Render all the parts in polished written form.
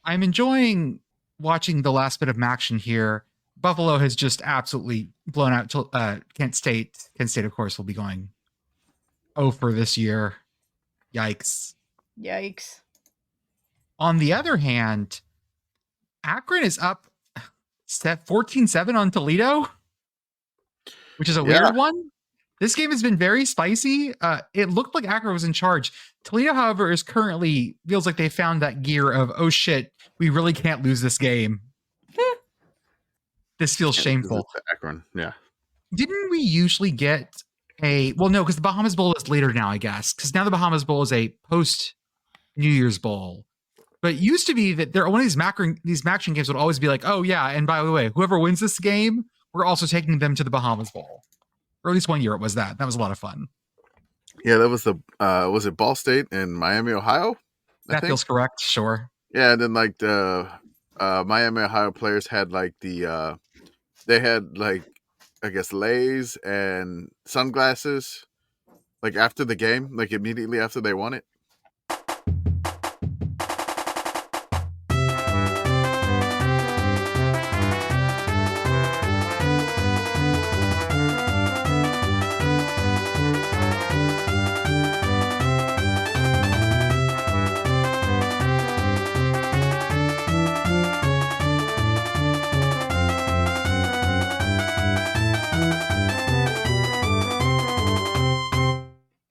I'm enjoying watching the last bit of action here. Buffalo has just absolutely blown out Kent State. Kent State, of course, will be going for this year. Yikes. Yikes. On the other hand, Akron is up 14-7 on Toledo, which is a weird one. This game has been very spicy. It looked like Akron was in charge. Toledo, however, feels like they found that gear of, oh shit, we really can't lose this game. This feels shameful. Akron, yeah. Didn't we usually get no, because the Bahamas Bowl is later now, I guess. Because now the Bahamas Bowl is a post-New Year's Bowl. But it used to be that one of these matching games would always be like, oh yeah, and by the way, whoever wins this game, we're also taking them to the Bahamas Bowl. Or at least one year it was that. That was a lot of fun. Yeah, that was was it Ball State and Miami, Ohio? That feels correct, sure. Yeah, and then like the Miami, Ohio players had like they had like, I guess, leis and sunglasses like after the game, like immediately after they won it.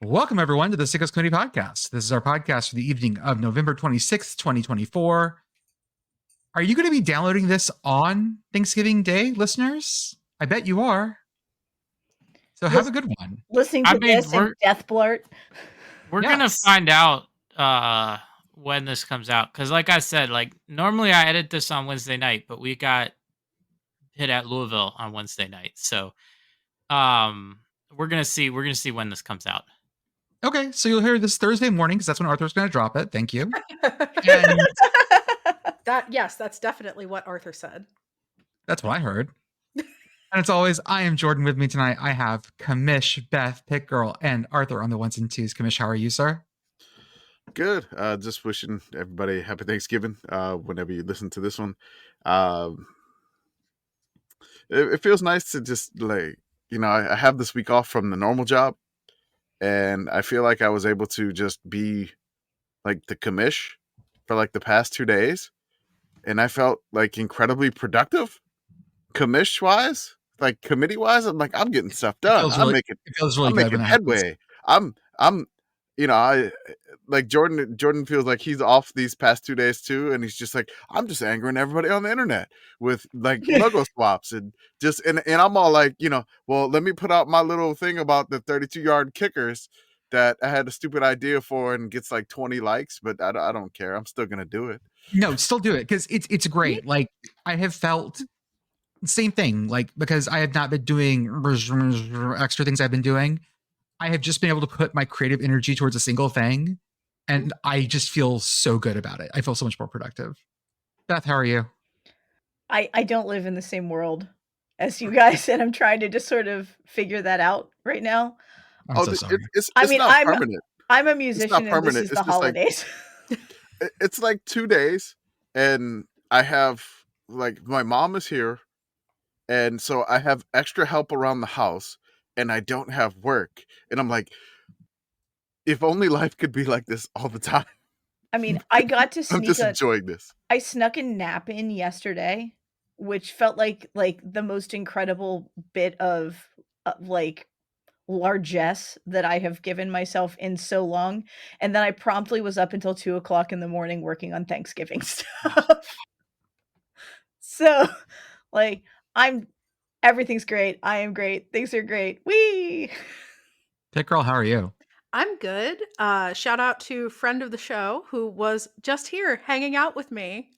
Welcome, everyone, to the Sickos Committee podcast. This is our podcast for the evening of November 26th, 2024. Are you going to be downloading this on Thanksgiving Day, listeners? I bet you are. So have a good one. Listening to this and Death Blart. We're going to find out when this comes out. Because like I said, like normally I edit this on Wednesday night, but we got hit at Louisville on Wednesday night. So we're going to see when this comes out. Okay, so you'll hear this Thursday morning because that's when Arthur's going to drop it. Thank you. Yes, that's definitely what Arthur said. That's what I heard. And as always, I am Jordan. With me tonight, I have Commish, Beth, Pitt Girl, and Arthur on the ones and twos. Commish, how are you, sir? Good. Just wishing everybody happy Thanksgiving whenever you listen to this one. It feels nice to just like, I have this week off from the normal job. And I feel like I was able to just be like the commish for like the past 2 days. And I felt like incredibly productive commish wise, like committee wise. I'm like, I'm getting stuff done. I'm making headway. I'm I like Jordan feels like he's off these past 2 days too. And he's just like, I'm just angering everybody on the internet with like logo swaps and just, and I'm all like, well, let me put out my little thing about the 32-yard kickers that I had a stupid idea for and gets like 20 likes, but I don't care. I'm still going to do it. No, still do it. Cause it's great. Like I have felt same thing, like, because I have not been doing extra things I've been doing. I have just been able to put my creative energy towards a single thing, and I just feel so good about it. I feel so much more productive. Beth, how are you? I don't live in the same world as you guys, and I'm trying to just sort of figure that out right now. I'm so sorry. It's not permanent. I'm a musician, and this is the holidays. Like, it's like 2 days, and I have, like, my mom is here, and so I have extra help around the house. And I don't have work. And I'm like, if only life could be like this all the time. I mean, I got to I'm just enjoying this. I snuck a nap in yesterday, which felt like the most incredible bit of like largesse that I have given myself in so long. And then I promptly was up until 2:00 in the morning working on Thanksgiving stuff. So like everything's great. I am great. Things are great. Whee! Pitt Girl, how are you? I'm good. Shout out to friend of the show who was just here hanging out with me,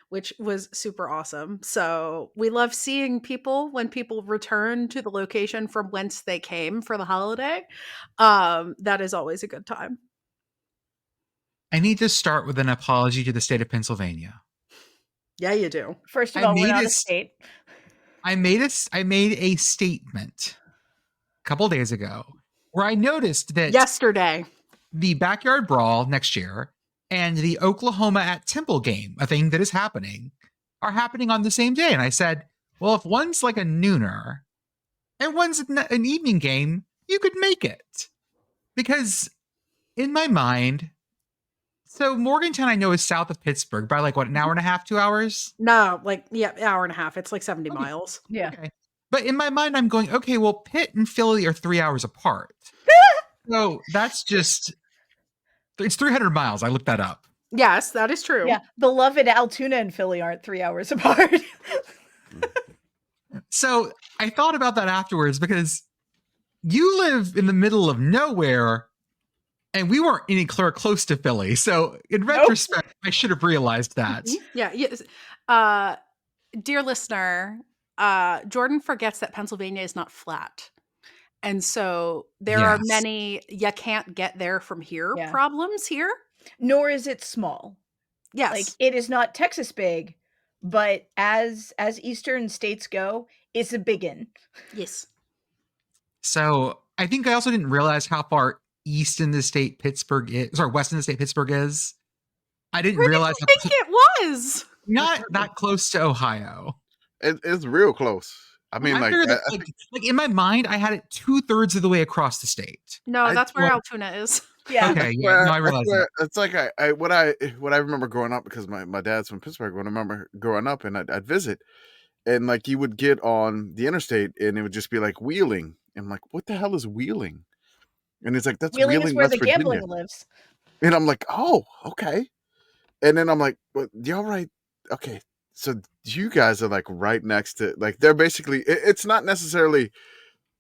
which was super awesome. So we love seeing people when people return to the location from whence they came for the holiday. That is always a good time. I need to start with an apology to the state of Pennsylvania. Yeah, you do. First of all, we're not a state. I made a statement a couple days ago where I noticed that yesterday the backyard brawl next year and the Oklahoma at Temple game, a thing that is happening, are happening on the same day. And I said, well, if one's like a nooner and one's an evening game, you could make it. Because in my mind, so Morgantown I know is south of Pittsburgh by like, what, an hour and a half, 2 hours? No, like, hour and a half. It's like 70 miles. Yeah. Okay. But in my mind, I'm going, okay, well, Pitt and Philly are 3 hours apart. So that's just, it's 300 miles. I looked that up. Yes, that is true. Yeah. Beloved Altoona and Philly aren't 3 hours apart. So I thought about that afterwards because you live in the middle of nowhere and we weren't any close to Philly. So in retrospect, I should have realized that. Yeah. Yes. Dear listener, Jordan forgets that Pennsylvania is not flat. And so there are many, you can't get there from here problems here. Nor is it small. Yes. Like, it is not Texas big, but as eastern states go, it's a biggin. Yes. So I think I also didn't realize how far east in the state Pittsburgh is. Sorry, west in the state Pittsburgh is. I didn't realize I think it was not that close to Ohio. It's real close. I mean, like in my mind, I had it 2/3 of the way across the state. No, that's where Altoona is. Yeah. Okay. Yeah. No, I realized that. It's like what I remember growing up, because my dad's from Pittsburgh. When I remember growing up, and I'd visit, and like you would get on the interstate, and it would just be like Wheeling. And I'm like, what the hell is Wheeling? And it's like, that's Wheeling is where West the Virginia. gambling lives. And I'm like, oh, okay. And then I'm like, well, y'all right? Okay, so you guys are like right next to, like, they're basically. It's not necessarily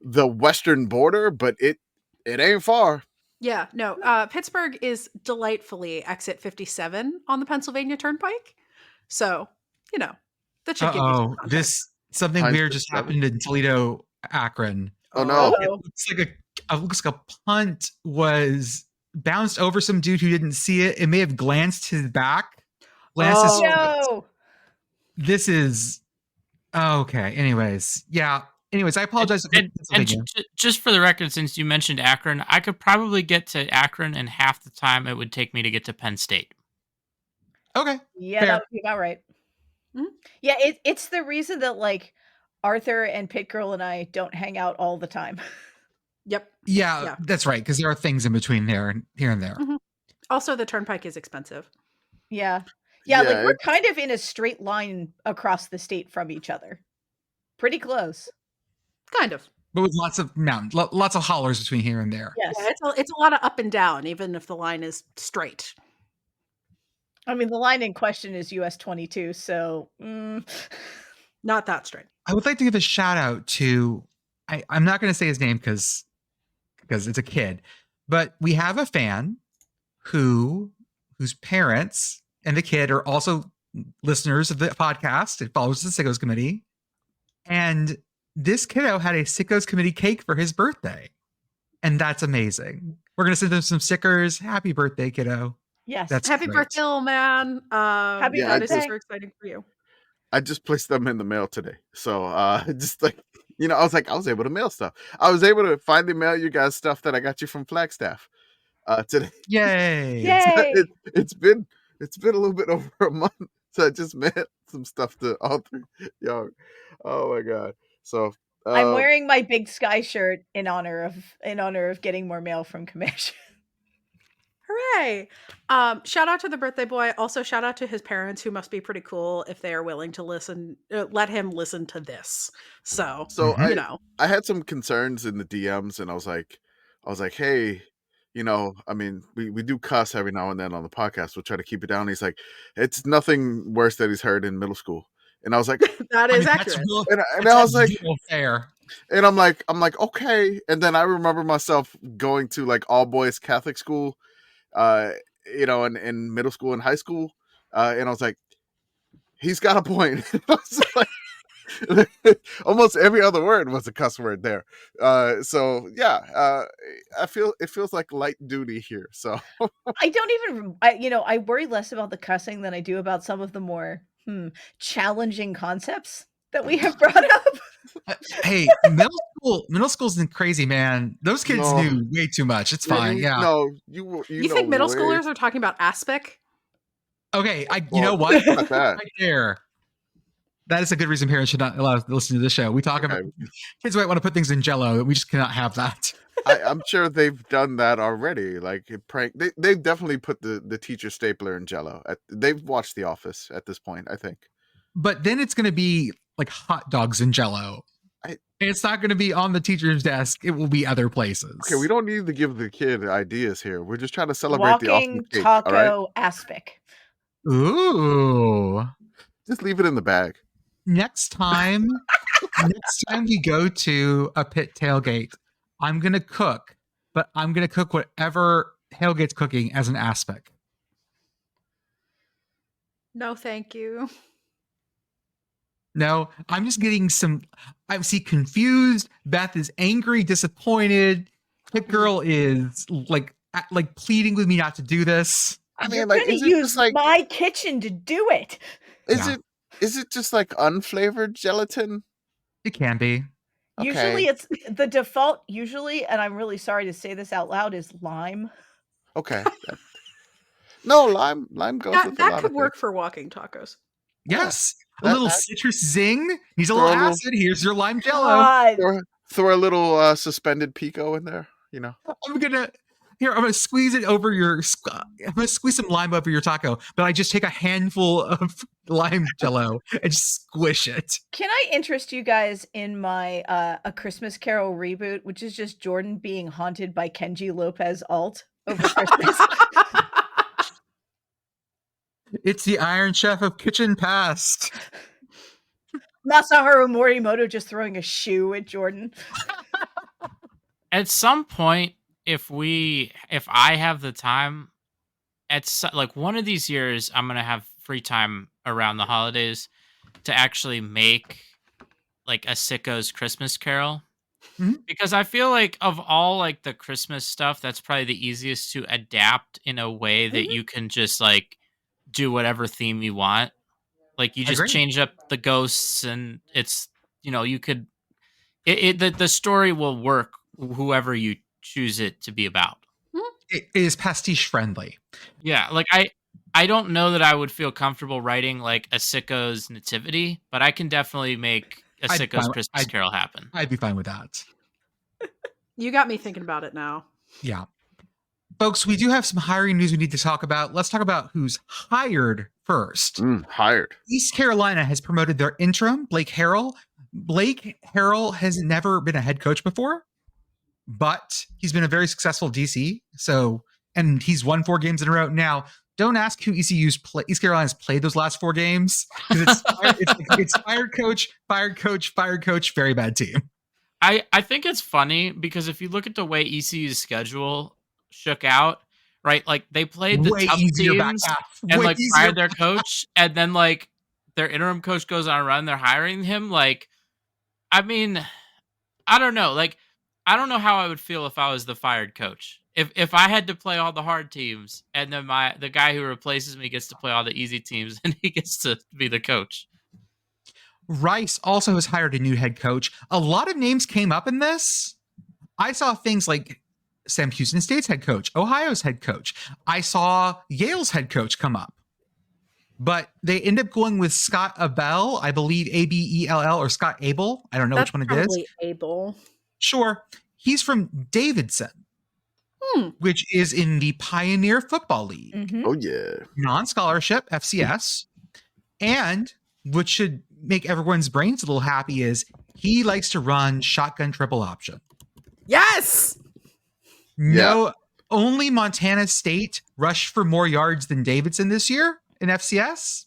the western border, but it ain't far. Yeah, no. Pittsburgh is delightfully exit 57 on the Pennsylvania Turnpike. So, that should give you some context. Something weird just happened in Toledo, Akron. Oh no! It looks like a punt was bounced over some dude who didn't see it. It may have glanced to the back. No! This is okay. Anyways, I apologize. And just for the record, since you mentioned Akron, I could probably get to Akron in half the time it would take me to get to Penn State. Okay. Yeah, fair. that would be about right. Mm-hmm. Yeah, it's the reason that like Arthur and Pitt Girl and I don't hang out all the time. Yep. Yeah, that's right. Because there are things in between here and there. Mm-hmm. Also, the Turnpike is expensive. Yeah. Like we're kind of in a straight line across the state from each other. Pretty close. Kind of. But with lots of mountains, lots of hollers between here and there. Yes. Yeah, it's a lot of up and down, even if the line is straight. I mean, the line in question is US 22, so not that straight. I would like to give a shout out to, I'm not going to say his name because it's a kid, but we have a fan whose parents and the kid are also listeners of the podcast. It follows the Sickos Committee. And this kiddo had a Sickos Committee cake for his birthday. And that's amazing. We're going to send him some stickers. Happy birthday, kiddo. Yes. That's happy great. birthday, little man. Happy birthday. birthday. This is super exciting for you. I just placed them in the mail today. So just like, I was able to mail stuff. I was able to finally mail you guys stuff that I got you from Flagstaff today. Yay. Yay. It's been a little bit over a month. So I just mailed some stuff to all three y'all. Oh my God. So I'm wearing my Big Sky shirt in honor of getting more mail from Commish. Hooray! Shout out to the birthday boy. Also, shout out to his parents, who must be pretty cool if they are willing to let him listen to this. So I had some concerns in the DMs, and I was like, hey, I mean, we do cuss every now and then on the podcast. We'll try to keep it down. He's like, it's nothing worse that he's heard in middle school. And I was like, that is accurate. And I was like, fair. And I'm like, okay. And then I remember myself going to like all boys Catholic school, in middle school and high school. And I was like, he's got a point. I was like, almost every other word was a cuss word there. So yeah, I feel it feels like light duty here. So I don't even, I worry less about the cussing than I do about some of the more challenging concepts that we have brought up. Hey, middle school's crazy, man. Those kids knew way too much. It's fine. Yeah. No, you think middle schoolers are talking about aspic? Okay, you know what? Not that. Right there. That is a good reason parents should not allow us to listen to the show. We talk about kids might want to put things in Jello. We just cannot have that. I'm sure they've done that already. Like prank, they've definitely put the teacher stapler in Jello. They've watched The Office at this point, I think. But then it's going to be like hot dogs in Jello. It's not going to be on the teacher's desk. It will be other places. Okay, we don't need to give the kid ideas here. We're just trying to celebrate the awesome Walking cake. taco All right, aspic. Ooh. just leave it in the bag. Next time we go to a Pitt tailgate, I'm going to cook, but I'm going to cook whatever tailgate's cooking as an aspic. No, thank you. No, I'm just getting I see confused. Beth is angry, disappointed. Pitt Girl is like pleading with me not to do this. I You're mean, like, gonna is it use just like my kitchen to do it. Is it just like unflavored gelatin? It can be. Okay. Usually it's the default, and I'm really sorry to say this out loud, is lime. Okay. No, lime goes with a That lot could of work things. for walking tacos. Yes. That- a little that- citrus zing. Needs a Throw little a little- acid. Here's your lime jello. God. Throw a little suspended pico in there, you know. I'm gonna squeeze it over I'm gonna squeeze some lime over your taco, but I just take a handful of lime jello and just squish it. Can I interest you guys in my A Christmas Carol reboot, which is just Jordan being haunted by Kenji Lopez alt over Christmas? It's the Iron Chef of Kitchen Past. Masaharu Morimoto just throwing a shoe at Jordan. At some point, if I have the time, like one of these years, I'm gonna have free time around the holidays to actually make like a Sickos Christmas Carol. Mm-hmm. Because I feel like of all like the Christmas stuff, that's probably the easiest to adapt in a way that you can just like do whatever theme you want. Like you just change up the ghosts, and it's you could the story will work whoever you choose it to be about. It is pastiche friendly. Yeah, like I don't know that I would feel comfortable writing like a Sickos nativity, but I can definitely make a Sickos Christmas Carol happen. I'd be fine with that. You got me thinking about it now. Yeah. Folks, we do have some hiring news we need to talk about. Let's talk about who's hired first. Hired. East Carolina has promoted their interim, Blake Harrell. Blake Harrell has never been a head coach before, but he's been a very successful DC. And he's won 4 games in a row. Now, don't ask who East Carolina's played those last 4 games, because it's fired coach, very bad team. I think it's funny because if you look at the way ECU's schedule shook out, right? Like they played the tough teams and like fired their coach, and then like their interim coach goes on a run, they're hiring him. Like, I mean, I don't know. Like, I don't know how I would feel if I was the fired coach. If I had to play all the hard teams, and then the guy who replaces me gets to play all the easy teams, and he gets to be the coach. Rice also has hired a new head coach. A lot of names came up in this. I saw things like Sam Houston State's head coach, Ohio's head coach. I saw Yale's head coach come up. But they end up going with Scott Abell, I believe Abell, or Scott Abel. I don't know which one it is. Probably Abel. Sure. He's from Davidson, which is in the Pioneer Football League. Mm-hmm. Oh, yeah. Non-scholarship, FCS. And what should make everyone's brains a little happy is he likes to run shotgun triple option. Yes! No, only Montana State rushed for more yards than Davidson this year in FCS.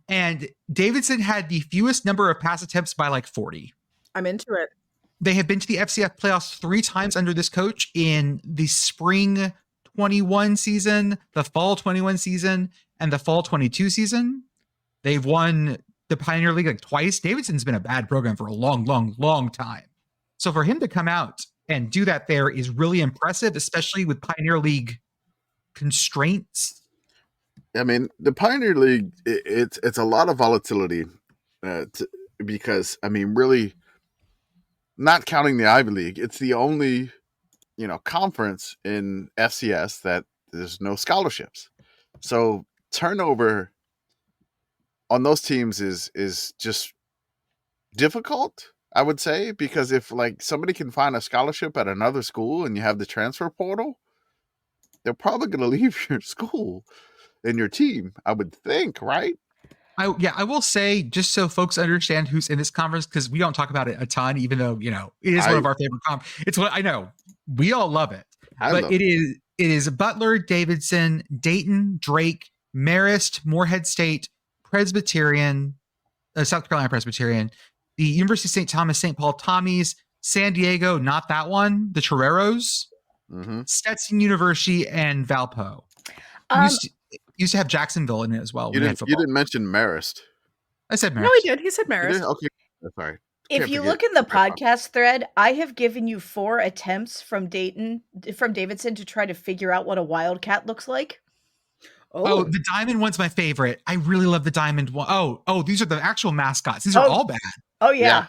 And Davidson had the fewest number of pass attempts by like 40. I'm into it. They have been to the FCS playoffs 3 times under this coach in the spring 21 season, the fall 21 season, and the fall 22 season. They've won the Pioneer League like twice. Davidson's been a bad program for a long, long, long time. So for him to come out and do that there is really impressive, especially with Pioneer League constraints. I mean, the Pioneer League, it's a lot of volatility because, I mean, really, not counting the Ivy League, it's the only, conference in FCS that there's no scholarships. So turnover on those teams is just difficult, I would say, because if like somebody can find a scholarship at another school and you have the transfer portal, they're probably going to leave your school and your team, I would think, right? I will say, just so folks understand who's in this conference, because we don't talk about it a ton, even though, you know, it is one of our favorite it's what I know. We all love it. It is Butler, Davidson, Dayton, Drake, Marist, Morehead State, Presbyterian, South Carolina Presbyterian, the University of St. Thomas, St. Paul Tommies, San Diego, not that one, the Toreros, Stetson University, and Valpo. Used to have Jacksonville in it as well. You didn't mention Marist. I said Marist. No, he did. He said Marist. Okay, sorry. If you look in the podcast thread, I have given you 4 attempts from Davidson to try to figure out what a Wildcat looks like. Oh, the diamond one's my favorite. I really love the diamond one. Oh, these are the actual mascots. These are all bad. Oh, yeah.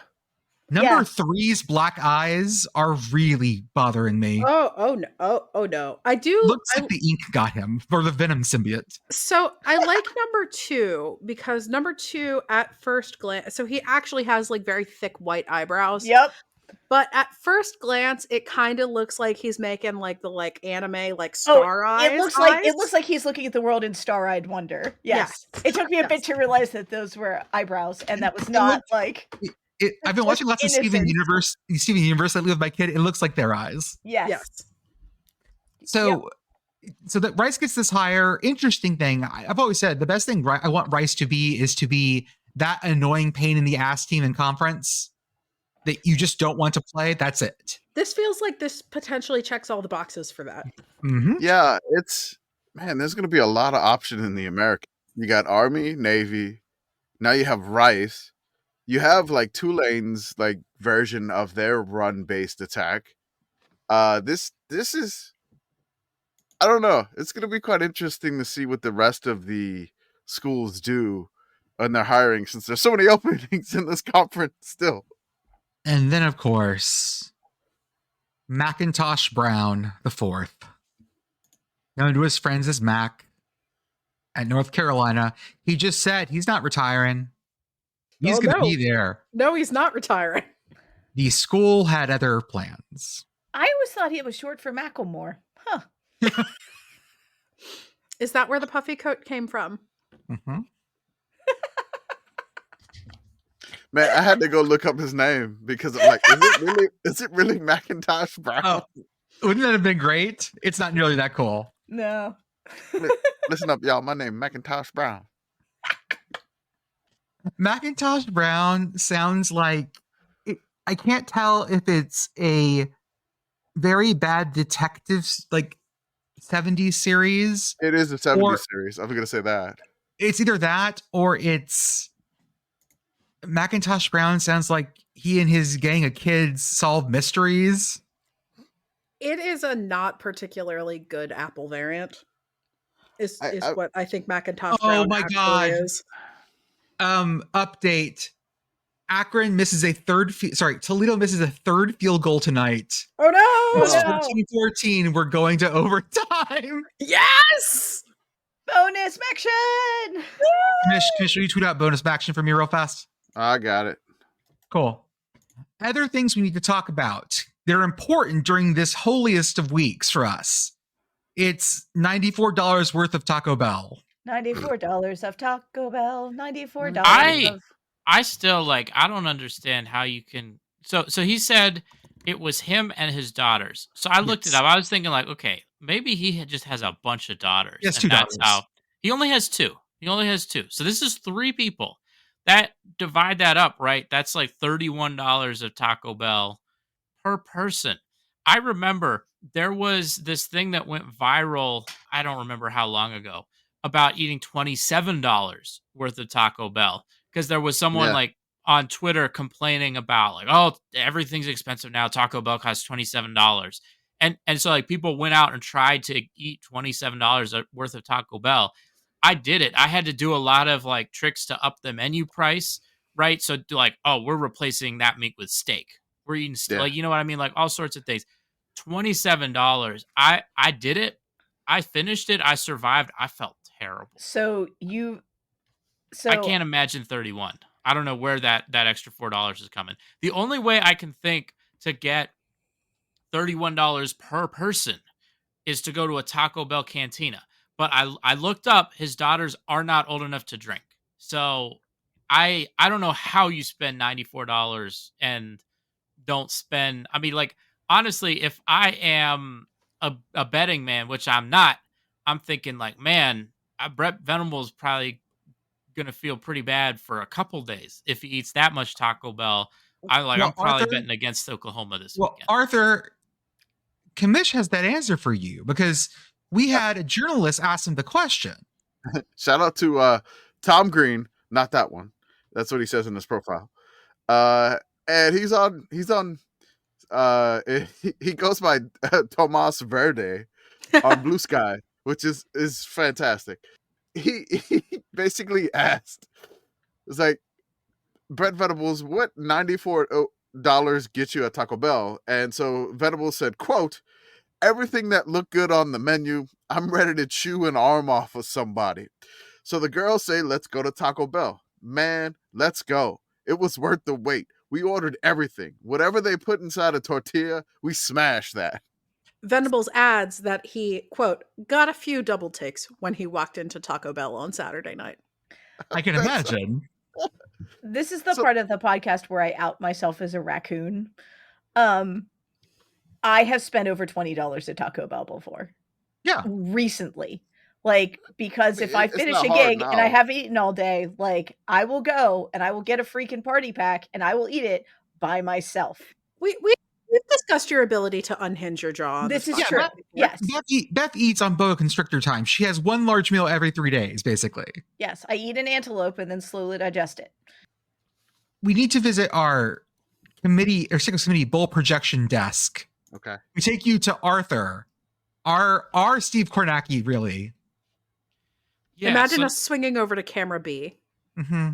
Number 3's black eyes are really bothering me. Oh no. I do. Looks like the ink got him, or the venom symbiote. So I like number 2 because number 2 at first glance, so he actually has like very thick white eyebrows. Yep. But at first glance, it kind of looks like he's making like the anime star eyes. It looks like he's looking at the world in star-eyed wonder. Yes. It took me a bit to realize that those were eyebrows, and that was not I've been watching lots of Steven Universe lately with my kid. It looks like their eyes. Yes. So that Rice gets this higher. Interesting thing. I've always said the best thing I want Rice to be is to be that annoying pain in the ass team in conference that you just don't want to play. That's it. This feels like this potentially checks all the boxes for that. Mm-hmm. Yeah, there's going to be a lot of option in the American. You got Army, Navy. Now you have Rice. You have like Tulane's like version of their run-based attack. This is, I don't know. It's going to be quite interesting to see what the rest of the schools do on their hiring, since there's so many openings in this conference still. And then, of course, Macintosh Brown the 4th, known to his friends as Mac, at North Carolina. He just said he's not retiring. He's going to be there. No, he's not retiring. The school had other plans. I always thought it was short for Macklemore. Huh. Is that where the puffy coat came from? Mm-hmm. Man, I had to go look up his name because I'm like, is it really Macintosh Brown? Oh, wouldn't that have been great? It's not nearly that cool. No. Listen up, y'all. My name is Macintosh Brown. Macintosh Brown sounds like I can't tell if it's a very bad detective 70s series. It is a 70s series. I'm gonna say that. It's either that or it's Macintosh Brown sounds like he and his gang of kids solve mysteries. It is a not particularly good Apple variant. Is what I think Macintosh Brown. Oh my god! Is. Update. Akron misses Toledo misses a third field goal tonight. Oh no! It's 14-14. We're going to overtime. Yes! Bonus action! Commish, will you tweet out bonus action for me real fast? I got it. Cool. Other things we need to talk about. They're important during this holiest of weeks for us. It's $94 worth of Taco Bell. $94 of Taco Bell. $94 I still I don't understand how you can. So he said it was him and his daughters. So I looked it up. I was thinking okay, maybe he just has a bunch of daughters. He has 2 daughters. He only has 2. So this is 3 people. Divide that up, right? That's like $31 of Taco Bell per person. I remember there was this thing that went viral. I don't remember how long ago, about eating $27 worth of Taco Bell. Because there was someone on Twitter complaining about everything's expensive now. Taco Bell costs $27. And so people went out and tried to eat $27 worth of Taco Bell. I did it. I had to do a lot of tricks to up the menu price, right? So we're replacing that meat with steak. We're eating you know what I mean? All sorts of things. $27. I did it. I finished it. I survived. I felt terrible. So I can't imagine 31. I don't know where that extra $4 is coming. The only way I can think to get $31 per person is to go to a Taco Bell cantina. But I looked up, his daughters are not old enough to drink. So I don't know how you spend $94 and don't spend. I mean, like, honestly, if I am a betting man, which I'm not, I'm thinking like, man, Brett Venables probably gonna feel pretty bad for a couple days if he eats that much Taco Bell. I'm probably betting against Oklahoma this weekend. Arthur, Commish has that answer for you because we had a journalist ask him the question. Shout out to Tom Green, not that one. That's what he says in his profile. And he goes by Tomas Verde on Blue Sky, which is fantastic. He basically asked, it's like, Brett Venables, what $94 get you at Taco Bell? And so Venables said, quote, everything that looked good on the menu, I'm ready to chew an arm off of somebody. So the girls say, let's go to Taco Bell. Man, let's go. It was worth the wait. We ordered everything. Whatever they put inside a tortilla, we smashed that. Venables adds that he, quote, got a few double takes when he walked into Taco Bell on Saturday night. I can imagine. This is the part of the podcast where I out myself as a raccoon. I have spent over $20 at Taco Bell before. Yeah. Recently. Like, because if I finish a gig and I haven't eaten all day, like, I will go and I will get a freaking party pack and I will eat it by myself. We've discussed your ability to unhinge your jaw. This is true. Yes. Beth eats on boa constrictor time. She has one large meal every 3 days, basically. Yes. I eat an antelope and then slowly digest it. We need to visit our committee or Sickos Committee bowl projection desk. Okay. We take you to Arthur, our Steve Kornacki, really. Yeah, imagine us swinging over to camera B. Mm-hmm.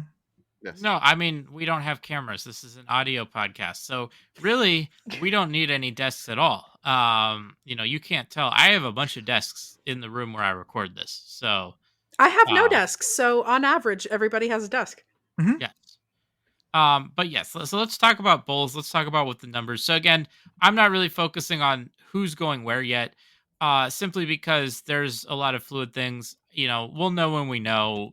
Yes. No, I mean, we don't have cameras. This is an audio podcast. So really, we don't need any desks at all. You can't tell. I have a bunch of desks in the room where I record this. So I have no desks. So on average, everybody has a desk. Mm-hmm. Yes. But yes, so let's talk about bowls. Let's talk about what the numbers. So again, I'm not really focusing on who's going where yet, simply because there's a lot of fluid things. We'll know when we know.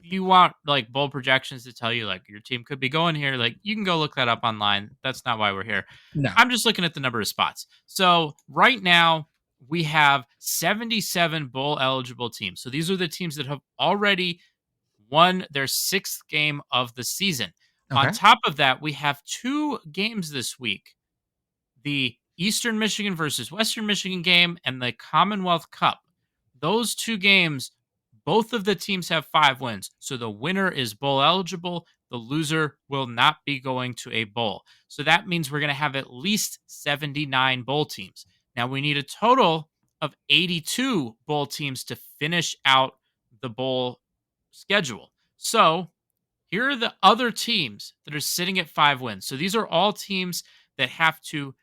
You want like bowl projections to tell you like your team could be going here. Like you can go look that up online. That's not why we're here. No. I'm just looking at the number of spots. So right now we have 77 bowl eligible teams. So these are the teams that have already won their 6th game of the season. Okay. On top of that, we have 2 games this week. The Eastern Michigan versus Western Michigan game and the Commonwealth Cup. Those 2 games, both of the teams have 5 wins. So the winner is bowl eligible. The loser will not be going to a bowl. So that means we're going to have at least 79 bowl teams. Now we need a total of 82 bowl teams to finish out the bowl schedule. So here are the other teams that are sitting at 5 wins. So these are all teams that have to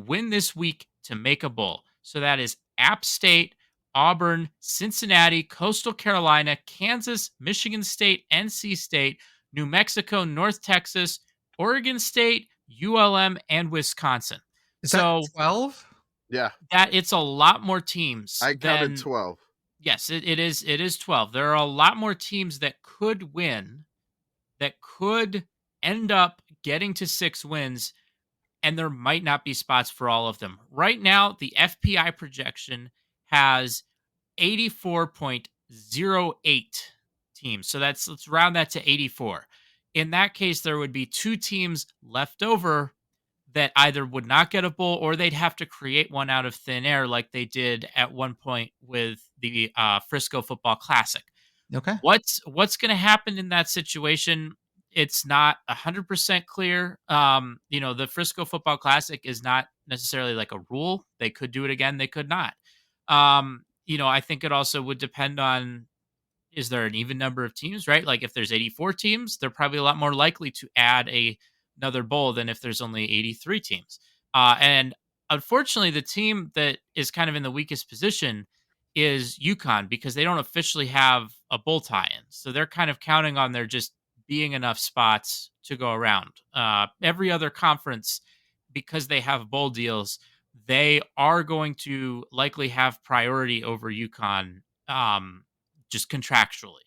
win this week to make a bowl. So that is App State, Auburn, Cincinnati, Coastal Carolina, Kansas, Michigan State, NC State, New Mexico, North Texas, Oregon State, ULM, and Wisconsin. Is that 12? Yeah. It's a lot more teams. I counted 12. Yes, it is 12. There are a lot more teams that could win, that could end up getting to 6 wins, and there might not be spots for all of them. Right now, the FPI projection has 84.08 teams. So let's round that to 84. In that case, there would be 2 teams left over that either would not get a bowl or they'd have to create one out of thin air like they did at one point with the Frisco Football Classic. Okay. What's going to happen in that situation? It's not 100% clear. The Frisco Football Classic is not necessarily like a rule. They could do it again. They could not. I think it also would depend on, is there an even number of teams, right? Like if there's 84 teams, they're probably a lot more likely to add another bowl than if there's only 83 teams. And unfortunately, the team that is kind of in the weakest position is UConn, because they don't officially have a bowl tie-in. So they're kind of counting on there just being enough spots to go around. Every other conference, because they have bowl deals, they are going to likely have priority over UConn, just contractually.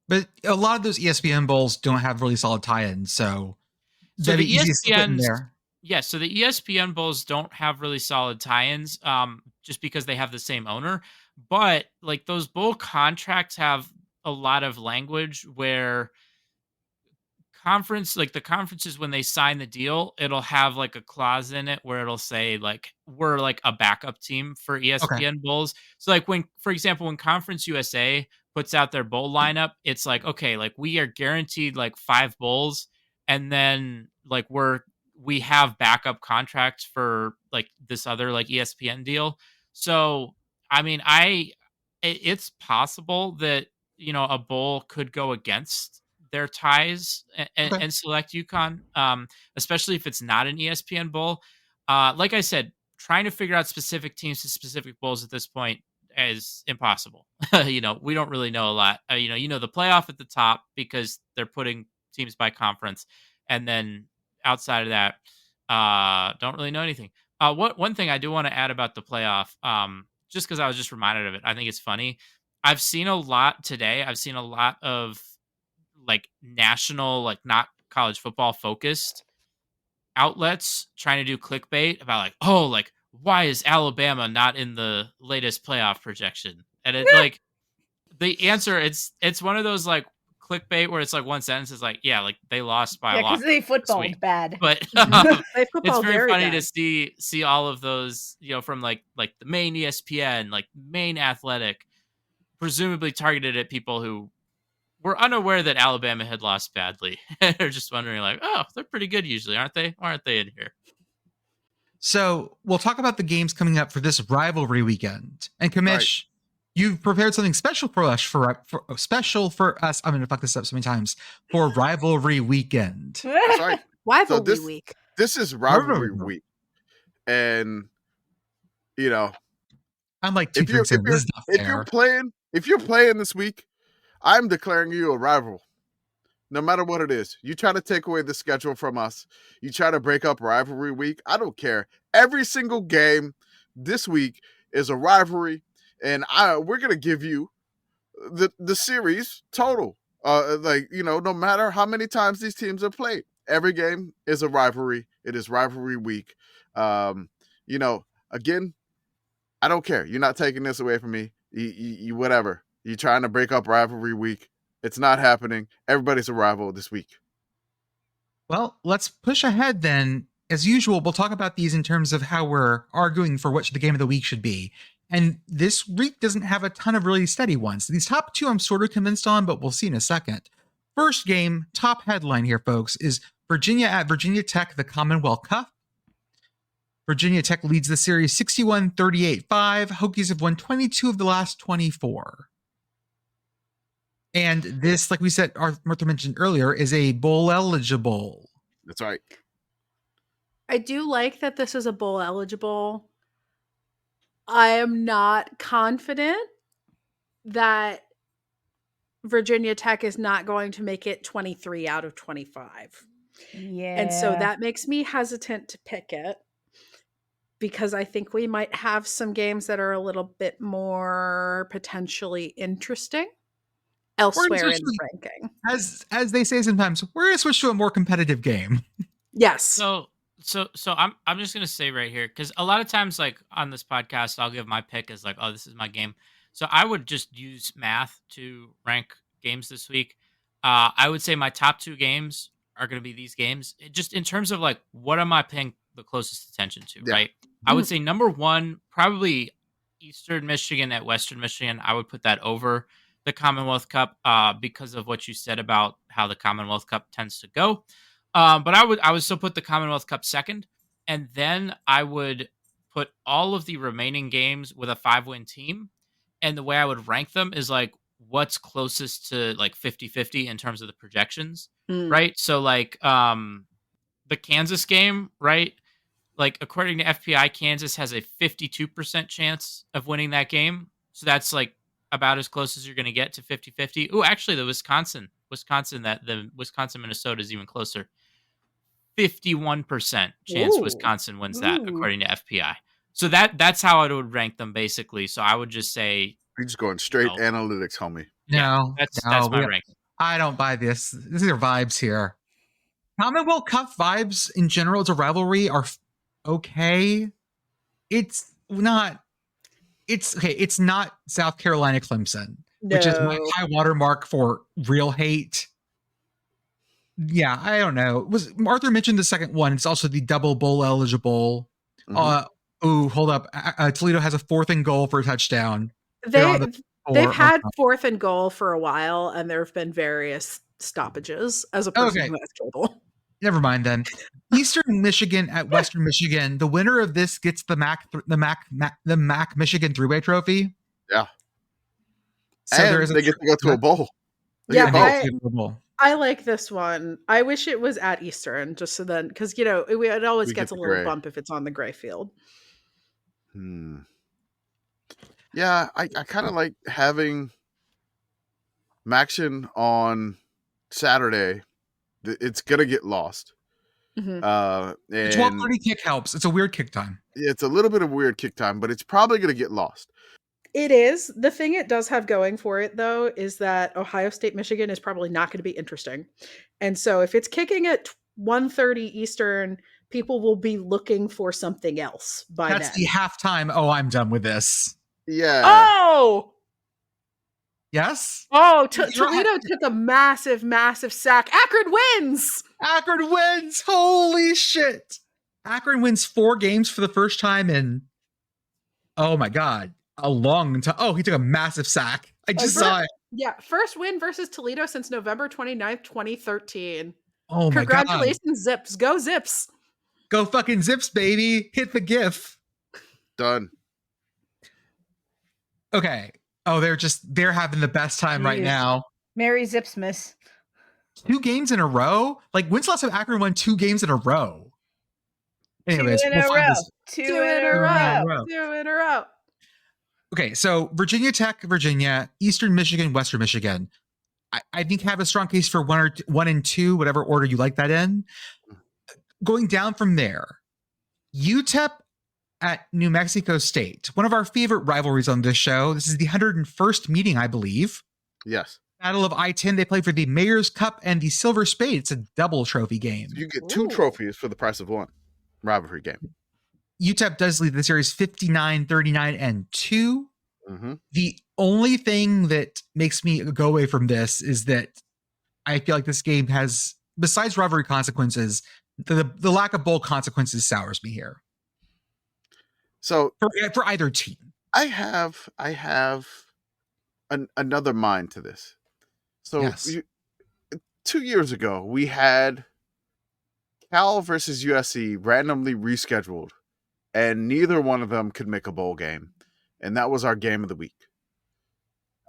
But a lot of those ESPN bowls don't have really solid tie-ins, so that'd be easy to split in there. Yeah, so the ESPN bowls don't have really solid tie-ins, just because they have the same owner. But like those bowl contracts have a lot of language where the conferences, when they sign the deal, it'll have like a clause in it where it'll say like we're like a backup team for ESPN bowls. So like when, for example, when Conference USA puts out their bowl lineup, it's like, okay, like we are guaranteed like 5 bowls, and then like we have backup contracts for like this other like ESPN deal. So I mean, it's possible that, you know, a bowl could go against their ties and select UConn, especially if it's not an ESPN bowl. Like I said, trying to figure out specific teams to specific bowls at this point is impossible. You know, we don't really know a lot. You know the playoff at the top because they're putting teams by conference, and then outside of that, don't really know anything. One thing I do want to add about the playoff, just because I was just reminded of it, I think it's funny. I've seen a lot today. I've seen a lot of like national, like not college football focused outlets trying to do clickbait about like, oh, like why is Alabama not in the latest playoff projection? And it's like the answer, it's one of those like clickbait where it's like one sentence is like, yeah, like they lost by a lot. Because they footballed bad. But it's very funny to see all of those, you know, from like the main ESPN, like main athletic, presumably targeted at people who were unaware that Alabama had lost badly. They're just wondering like, oh, they're pretty good usually, aren't they? Why aren't they in here? So we'll talk about the games coming up for this rivalry weekend. And Commish, you've prepared something special for us special for us. I'm going to fuck this up so many times for rivalry weekend. That's right. Rivalry week. This is rivalry week, and you know, I'm like if you're playing this week, I'm declaring you a rival. No matter what it is, you try to take away the schedule from us. You try to break up rivalry week. I don't care. Every single game this week is a rivalry, and we're gonna give you the series total. Like, you know, no matter how many times these teams have played, every game is a rivalry. It is rivalry week. You know, again, I don't care. You're not taking this away from me. You whatever. You're trying to break up rivalry week. It's not happening. Everybody's a rival this week. Well, let's push ahead then. As usual, we'll talk about these in terms of how we're arguing for which the game of the week should be. And this week doesn't have a ton of really steady ones. These top 2 I'm sort of convinced on, but we'll see in a second. First game, top headline here, folks, is Virginia at Virginia Tech, the Commonwealth Cup. Virginia Tech leads the series 61-38-5. Hokies have won 22 of the last 24. And this, like we said, Martha mentioned earlier, is a bowl eligible. That's right. I do like that this is a bowl eligible. I am not confident that Virginia Tech is not going to make it 23 out of 25. Yeah. And so that makes me hesitant to pick it, because I think we might have some games that are a little bit more potentially interesting elsewhere in the ranking. As they say sometimes, we're going to switch to a more competitive game. Yes. So I'm just gonna say right here, because a lot of times, like on this podcast, I'll give my pick as like, oh, this is my game. So I would just use math to rank games this week. I would say my top 2 games are gonna be these games, just in terms of like what am I paying the closest attention to, right? I would say number 1, probably Eastern Michigan at Western Michigan. I would put that over the Commonwealth Cup because of what you said about how the Commonwealth Cup tends to go. But I would still put the Commonwealth Cup second, and then I would put all of the remaining games with a 5-win team. And the way I would rank them is like what's closest to like 50-50 in terms of the projections, right? So like the Kansas game, right? Like according to FPI, Kansas has a 52% chance of winning that game. So that's like about as close as you're going to get to 50-50. Oh, actually, the Wisconsin, Minnesota is even closer. 51% chance Ooh. Wisconsin wins that, Ooh. according to FPI. So that's how I would rank them, basically. So I would just say You're just going straight No. analytics, homie. No, that's no, my ranking. I don't buy this. These are vibes here. Commonwealth Cup vibes in general as a rivalry are okay. It's not. It's okay. It's not South Carolina Clemson, which is my high watermark for real hate. Yeah, I don't know. Was Arthur mentioned the second one? It's also the double bowl eligible. Hold up. Toledo has a 4th and goal for a touchdown. They've had 4th and goal for a while, and there have been various stoppages as a person who has cable. Never mind then. Eastern Michigan at Western Michigan. The winner of this gets the MAC Michigan 3-way trophy. Yeah. So and they get to go to a bowl. I like this one. I wish it was at Eastern, just so then, because it always gets a little bump if it's on the gray field. Yeah, I kind of like having Maction on Saturday. It's gonna get lost. And 12:30 kick helps. It's a weird kick time. It's a little bit of weird kick time, but it's probably gonna get lost. It is. The thing it does have going for it, though, is that Ohio State, Michigan is probably not going to be interesting. And so if it's kicking at 1:30 Eastern, people will be looking for something else by then. That's the halftime. Oh, I'm done with this. Yeah. Oh! Yes? Oh, Toledo took a massive, massive sack. Akron wins! Akron wins! Holy shit! Akron wins 4 games for the first time in, oh my God, a long time. Oh, he took a massive sack. I just saw it. Yeah, first win versus Toledo since November 29th, 2013. Oh my God. Congratulations, Zips. Go Zips. Go fucking Zips, baby. Hit the GIF. Done. Okay. Oh, they're having the best time right now. Merry Zipsmas. 2 games in a row? Like, when's the last time Akron won 2 games in a row? Anyways, 2 in a row. 2 in a row. 2 in a row. Okay, so Virginia Tech, Virginia, Eastern Michigan, Western Michigan. I think have a strong case for 1 and 2, whatever order you like that in. Going down from there, UTEP at New Mexico State, one of our favorite rivalries on this show. This is the 101st meeting, I believe. Yes. Battle of I-10. They play for the Mayor's Cup and the Silver Spade. It's a double trophy game. You get 2 trophies for the price of 1. Rivalry game. UTEP does lead the series 59, 39, and 2. Mm-hmm. The only thing that makes me go away from this is that I feel like this game has, besides rivalry consequences, the lack of bowl consequences sours me here. So for either team, I have another mind to this. So yes. 2 years ago, we had Cal versus USC randomly rescheduled, and neither one of them could make a bowl game. And that was our game of the week.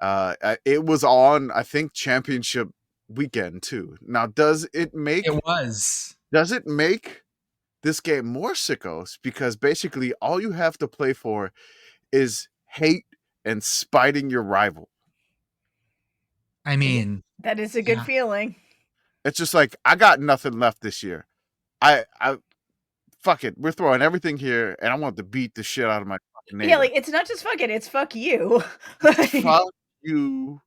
It was on, I think, championship weekend too. Now, does it make this game more sickos? Because basically all you have to play for is hate and spiting your rival. I mean, that is a good feeling. It's just like, I got nothing left this year. I fuck it. We're throwing everything here, and I want to beat the shit out of my fucking neighbor. Yeah, like, it's not just fuck it, it's fuck you. Fuck you.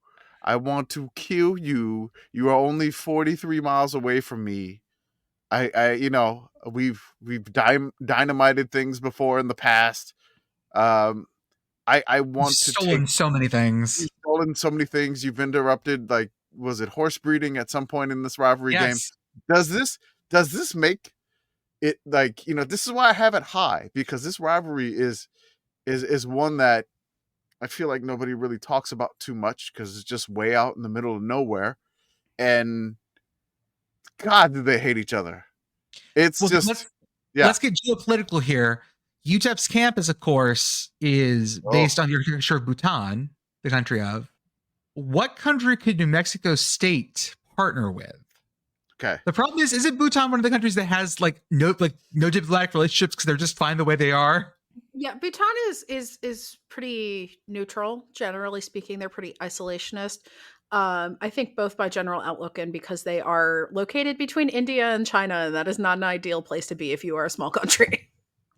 I want to kill you. You are only 43 miles away from me. We've dynamited things before in the past. I want to stolen so many things. You've stolen so many things. You've interrupted, like, was it horse breeding at some point in this rivalry game? Does this make it, like, this is why I have it high, because this rivalry is one that I feel like nobody really talks about too much because it's just way out in the middle of nowhere. And God, do they hate each other. Let's get geopolitical here. UTEP's campus, of course, is based on the architecture of Bhutan, the country of. What country could New Mexico State partner with? Okay. The problem isn't Bhutan one of the countries that has no diplomatic relationships because they're just fine the way they are? Yeah, Bhutan is pretty neutral, generally speaking. They're pretty isolationist. I think both by general outlook and because they are located between India and China, and that is not an ideal place to be if you are a small country.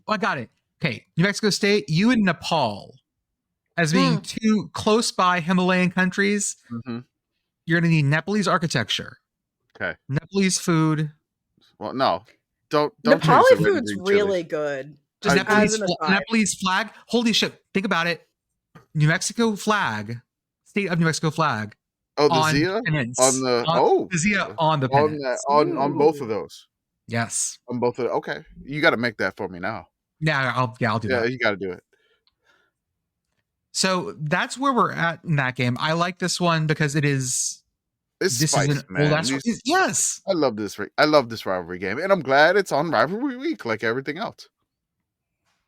Oh, I got it. Okay, New Mexico State, you and Nepal, as being two close by Himalayan countries, you're going to need Nepalese architecture. Okay. Nepalese food. Well, no, don't. Nepali change the red food's and green really chili. good. Just Just as an aside. Nepalese flag. Holy shit! Think about it. New Mexico flag, state of New Mexico flag. Oh, the on Zia pennants. on the the Zia on the pennants. on both of those. Yes. On both of okay. You got to make that for me now. Yeah, I'll do that. Yeah, you got to do it. So that's where we're at in that game. I like this one because It's spicy, man. Yes. I love this. I love this rivalry game, and I'm glad it's on rivalry week like everything else.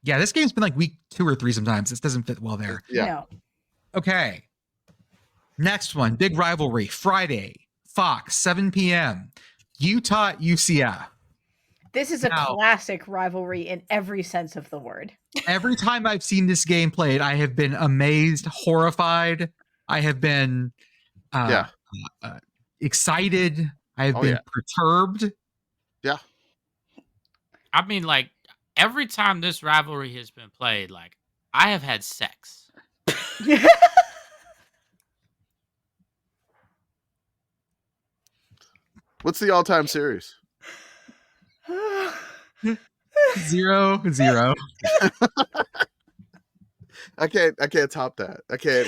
Yeah, this game's been like week 2 or 3 sometimes. This doesn't fit well there. Yeah. No. Okay. Next one, big rivalry, Friday, Fox, 7 p.m. Utah UCF. This is a classic rivalry in every sense of the word. Every time I've seen this game played, I have been amazed, horrified. I have been excited. I have been perturbed. Yeah. I mean, like, every time this rivalry has been played, like, I have had sex. What's the all-time series? 0-0. I can't top that. I can't.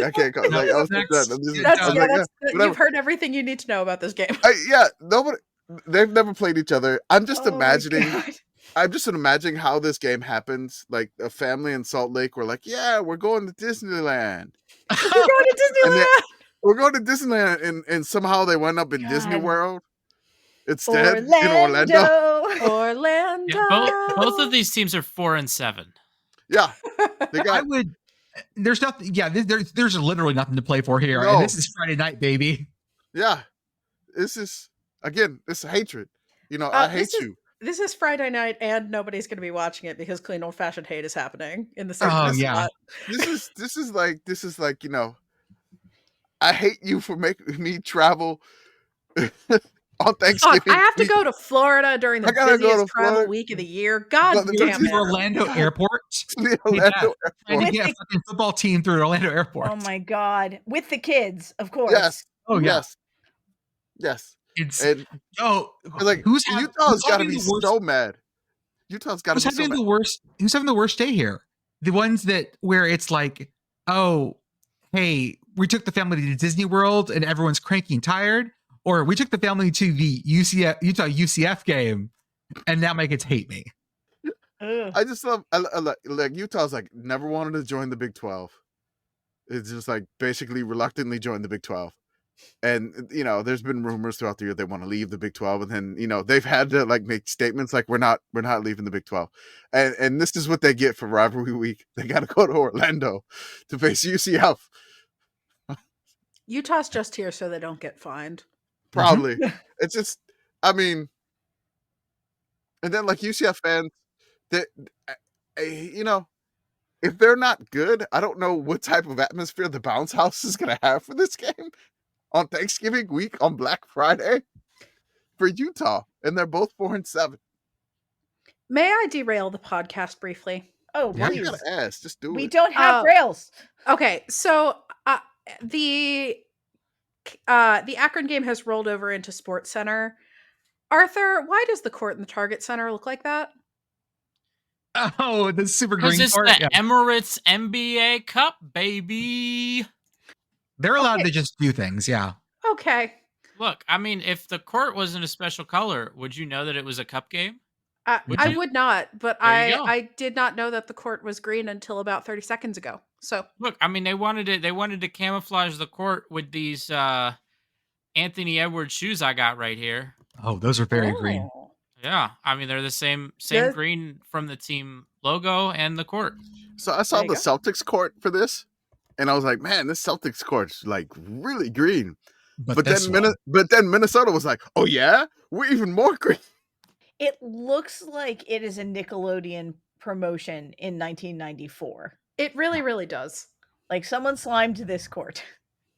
You've heard everything you need to know about this game. They've never played each other. I'm just imagining. I'm just imagining how this game happens. Like a family in Salt Lake were like, "Yeah, we're going to Disneyland. We're going to Disneyland," and somehow they went up in Disney World instead in Orlando. Yeah, both of these teams are 4-7. Yeah, they got. There's nothing. Yeah, there's literally nothing to play for here. No. And this is Friday night, baby. Yeah, this is this hatred. I hate you. This is Friday night, and nobody's going to be watching it because clean old fashioned hate is happening in the same spot. This is like I hate you for making me travel on Thanksgiving. I have to go to Florida during the busiest travel week of the year. God damn it! Orlando Airport. Trying to get a fucking football team through Orlando Airport. Oh my god! With the kids, of course. Yes. Oh yes. Utah's got to be so mad. Utah's got to be so mad. Who's having the worst day here? The ones where it's like, oh, hey, we took the family to Disney World and everyone's cranky and tired, or we took the family to the Utah UCF game and now my kids hate me. I just love like Utah's like never wanted to join the Big 12. It's just like basically reluctantly joined the Big 12. And there's been rumors throughout the year they want to leave the Big 12, and then they've had to like make statements like we're not leaving the Big 12, and this is what they get for rivalry week. They got to go to Orlando to face UCF. Utah's just here so they don't get fined. Probably. It's just, I mean, and then like UCF fans, that if they're not good, I don't know what type of atmosphere the bounce house is gonna have for this game. On Thanksgiving week, on Black Friday, for Utah, and they're both 4-7. May I derail the podcast briefly? Oh, yeah, please. you gotta ask. Just do it. We don't have rails. Okay, so the Akron game has rolled over into Sports Center. Arthur, why does the court in the Target Center look like that? Oh, the super green court. Because it's the Emirates NBA Cup, baby. They're allowed to just do things, yeah. Okay. Look, I mean, if the court wasn't a special color, would you know that it was a cup game? I would not, but I did not know that the court was green until about 30 seconds ago. So look, I mean, they wanted to camouflage the court with these Anthony Edwards shoes I got right here. Oh, those are very green. Yeah, I mean, they're the same green from the team logo and the court. So I saw the Celtics court for this. And I was like, man, this Celtics court's like really green. But then Minnesota was like, oh yeah, we're even more green. It looks like it is a Nickelodeon promotion in 1994. It really, really does. Like someone slimed this court.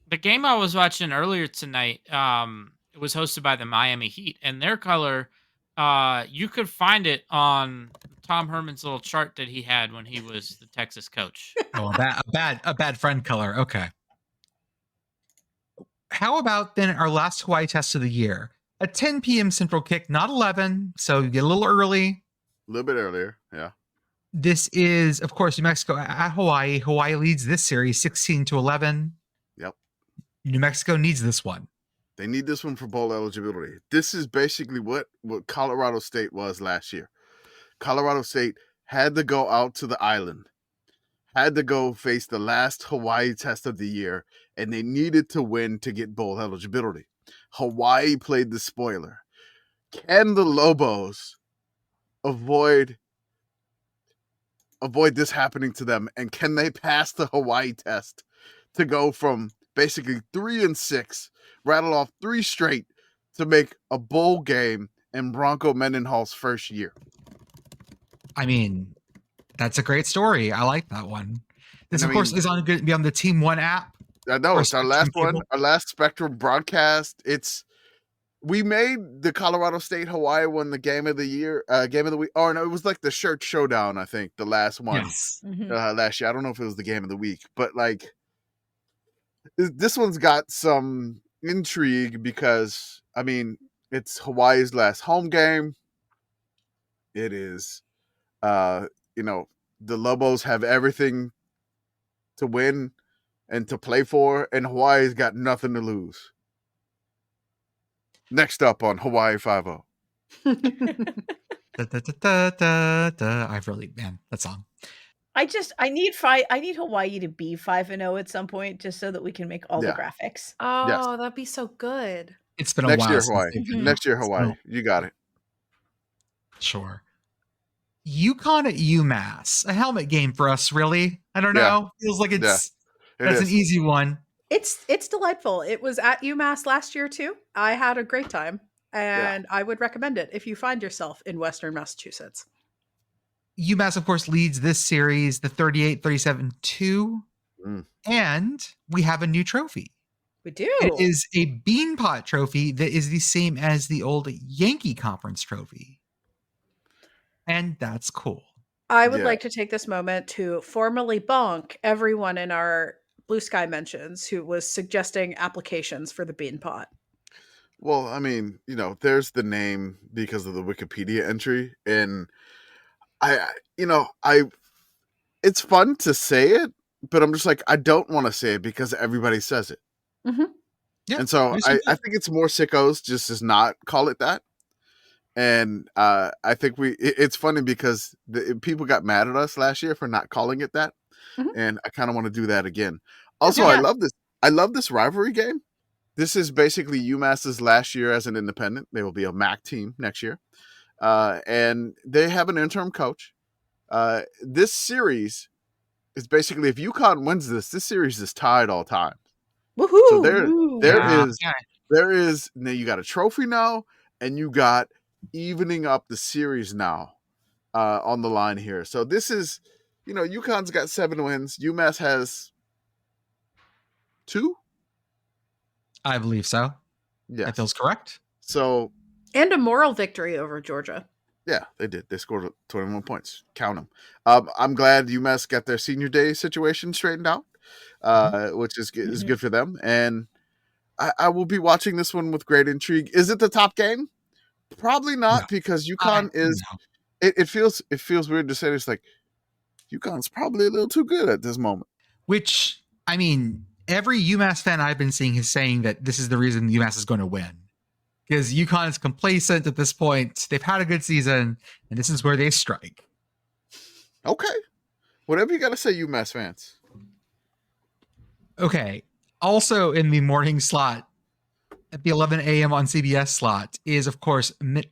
The game I was watching earlier tonight, it was hosted by the Miami Heat, and their color, you could find it on Tom Herman's little chart that he had when he was the Texas coach. Oh, a bad friend color. Okay. How about then our last Hawaii test of the year? A 10 p.m. Central kick, not 11, so you get a little early. A little bit earlier, yeah. This is, of course, New Mexico at Hawaii. Hawaii leads this series 16-11. Yep. New Mexico needs this one. They need this one for bowl eligibility. This is basically what Colorado State was last year. Colorado State had to go out to the island, had to go face the last Hawaii test of the year, and they needed to win to get bowl eligibility. Hawaii played the spoiler. Can the Lobos avoid this happening to them, and can they pass the Hawaii test to go from basically 3-6, rattle off 3 straight to make a bowl game in Bronco Mendenhall's first year? I mean, that's a great story. I like that one. This, And of course, is going to be on the Team One app. I know Or it's our last Spectrum one, cable. our last Spectrum broadcast. We made the Colorado State Hawaii one the game of the year, game of the week. Oh no, it was like the shirt showdown. I think the last one Yes. last year. I don't know if it was the game of the week, but like this one's got some intrigue because I mean it's Hawaii's last home game. It is, the Lobos have everything to win and to play for, and Hawaii's got nothing to lose. Next up on Hawaii 5-0. I've really, man, that song. I need Hawaii to be 5-0 at some point, just so that we can make all the Yeah. graphics. Oh, that'd be so good. It's been a Next while. year, since Hawaii. they've been- Next year, Hawaii. You got it. Sure. UConn at UMass. A helmet game for us, really. I don't Yeah. know. Feels like that's It an is. easy one. It's delightful. It was at UMass last year too. I had a great time, and I would recommend it if you find yourself in Western Massachusetts. UMass, of course, leads this series, the 38-37-2. Mm. And we have a new trophy. We do. It is a Beanpot trophy that is the same as the old Yankee Conference trophy. And that's cool. I would Yeah. like to take this moment to formally bonk everyone in our Blue Sky mentions who was suggesting applications for the Bean Pot. Well, I mean, there's the name because of the Wikipedia entry, and it's fun to say it, but I'm just like, I don't want to say it because everybody says it. Mhm. Yeah, And so I think it's more sickos just does not call it that. And I think it's funny because people got mad at us last year for not calling it that. Mhm. And I kind of want to do that again. Also, Yeah. I love this rivalry game. This is basically UMass's last year as an independent. They will be a MAC team next year. And they have an interim coach. This series is basically, if UConn wins this series is tied all time. Woohoo! So there Yeah. is now you got a trophy now, and you got evening up the series now on the line here. So this is, UConn's got 7 wins. UMass has 2. I believe so. Yeah. That feels correct. So And a moral victory over Georgia. yeah, they did. They scored 21 points. Count them. I'm glad UMass got their senior day situation straightened out, which is good for them. And I will be watching this one with great intrigue. Is it the top game? Probably not, because UConn is. No. It feels weird to say this. Like UConn's probably a little too good at this moment. Which, I mean, every UMass fan I've been seeing is saying that this is the reason UMass is going to win. Because UConn is complacent at this point. They've had a good season, and this is where they strike. Okay, whatever you got to say, UMass fans. Okay. Also in the morning slot, at the 11 a.m. on CBS slot, is, of course, this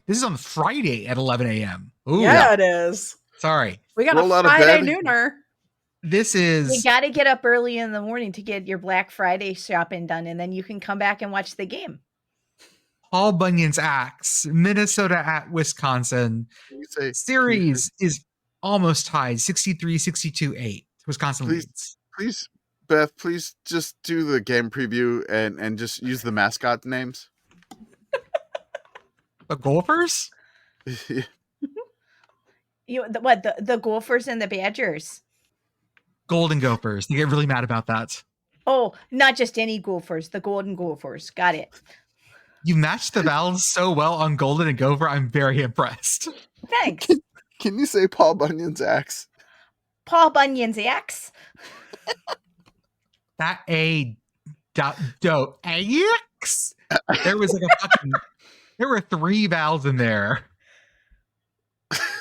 is on Friday at 11 a.m. Ooh, Yeah, it is. sorry. We got Roll a out of Friday bed. nooner. This You is got to get up early in the morning to get your Black Friday shopping done, and then you can come back and watch the game. Paul Bunyan's Axe, Minnesota at Wisconsin. Series is almost tied, 63-62-8. Wisconsin leads. Please, Beth, please just do the game preview and just use the mascot names. The Gophers? The Gophers and the Badgers? Golden Gophers. You get really mad about that. Oh, not just any Gophers, the Golden Gophers. Got it. You matched the vowels so well on Golden and Gopher. I'm very impressed. Thanks. Can you say Paul Bunyan's Axe? Paul Bunyan's Axe? That axe. There was like a fucking. There were 3 vowels in there.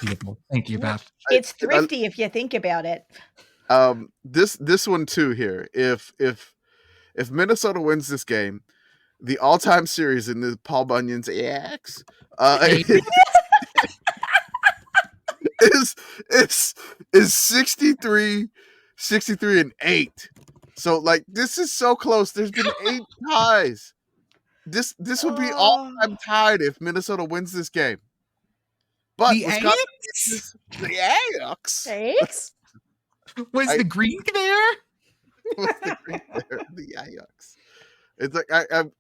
Beautiful. Thank you, Beth. It's thrifty if you think about it. This one too here. If Minnesota wins this game, the all-time series in the Paul Bunyan's Axe is 63-8. So like this is so close. There's been 8 ties. This would be all-time tied if Minnesota wins this game. But the Axe? The Axe? Axe? Was the Greek there? The Ajax. It's like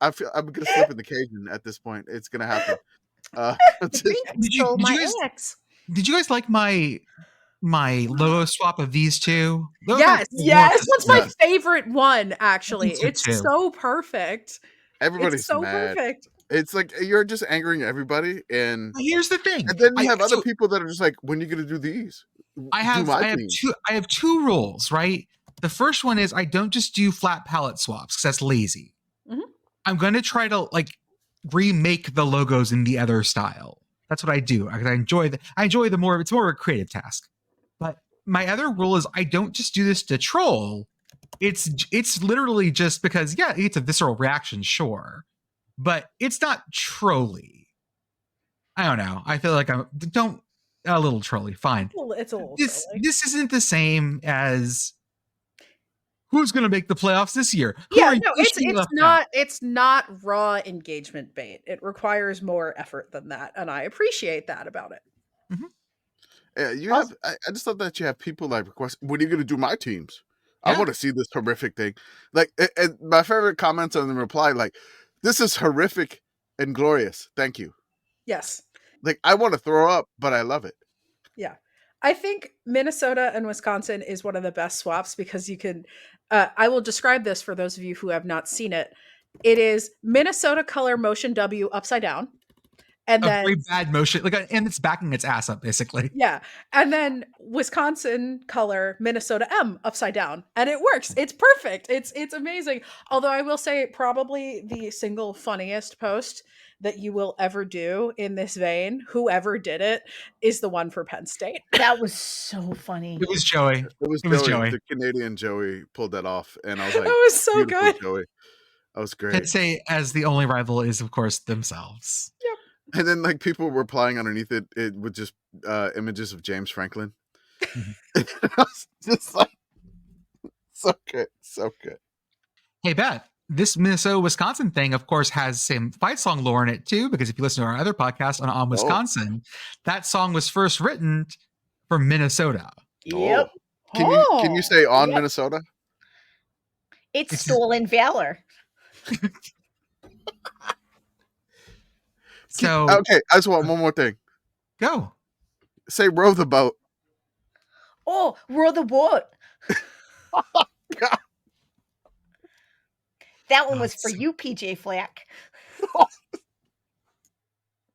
I feel I'm gonna slip in the Cajun at this point. It's gonna happen. Did you guys like my logo swap of these two? Yes. What's my favorite one? Actually, it's so perfect. Everybody's so mad. Perfect. It's like you're just angering everybody, and here's the thing. And then you have other people that are just like, "When are you gonna do these?" I have 2 rules, right? The first one is I don't just do flat palette swaps because that's lazy. Mm-hmm. I'm going to try to like remake the logos in the other style. That's what I do. I enjoy the more. It's more of a creative task. But my other rule is I don't just do this to troll. It's literally just because it's a visceral reaction, sure, but it's not trolly. I don't know. I feel like a little trolly. Fine. It's a little trolly. This isn't the same as who's going to make the playoffs this year. It's not raw engagement bait. It requires more effort than that, and I appreciate that about it. Mm-hmm. Yeah, I just thought that you have people like request. When are you going to do my teams? I want to see this horrific thing. Like, and my favorite comments on the reply, like, this is horrific and glorious. Thank you. Yes. Like, I want to throw up, but I love it. Yeah. I think Minnesota and Wisconsin is one of the best swaps because you can, I will describe this for those of you who have not seen it. It is Minnesota color motion W upside down. And then very bad motion, and it's backing its ass up, basically. Yeah. And then Wisconsin color Minnesota M upside down. And it works. It's perfect. It's amazing. Although I will say probably the single funniest post that you will ever do in this vein, whoever did it, is the one for Penn State. That was so funny. It was Joey. It was Joey. The Canadian Joey pulled that off. And I was like, that was so good. Joey. That was great. Penn State, as the only rival, is, of course, themselves. Yep. And then like people were replying underneath it with just images of James Franklin. I was just like, so good. Hey, Beth, this Minnesota-Wisconsin thing, of course, has some fight song lore in it too, because if you listen to our other podcast on Wisconsin, that song was first written for Minnesota. Yep. Can you say on Minnesota? It's stolen valor. So okay, I just want one more thing. Go. Say row the boat. Oh, row the boat. That one was for you, PJ Flack.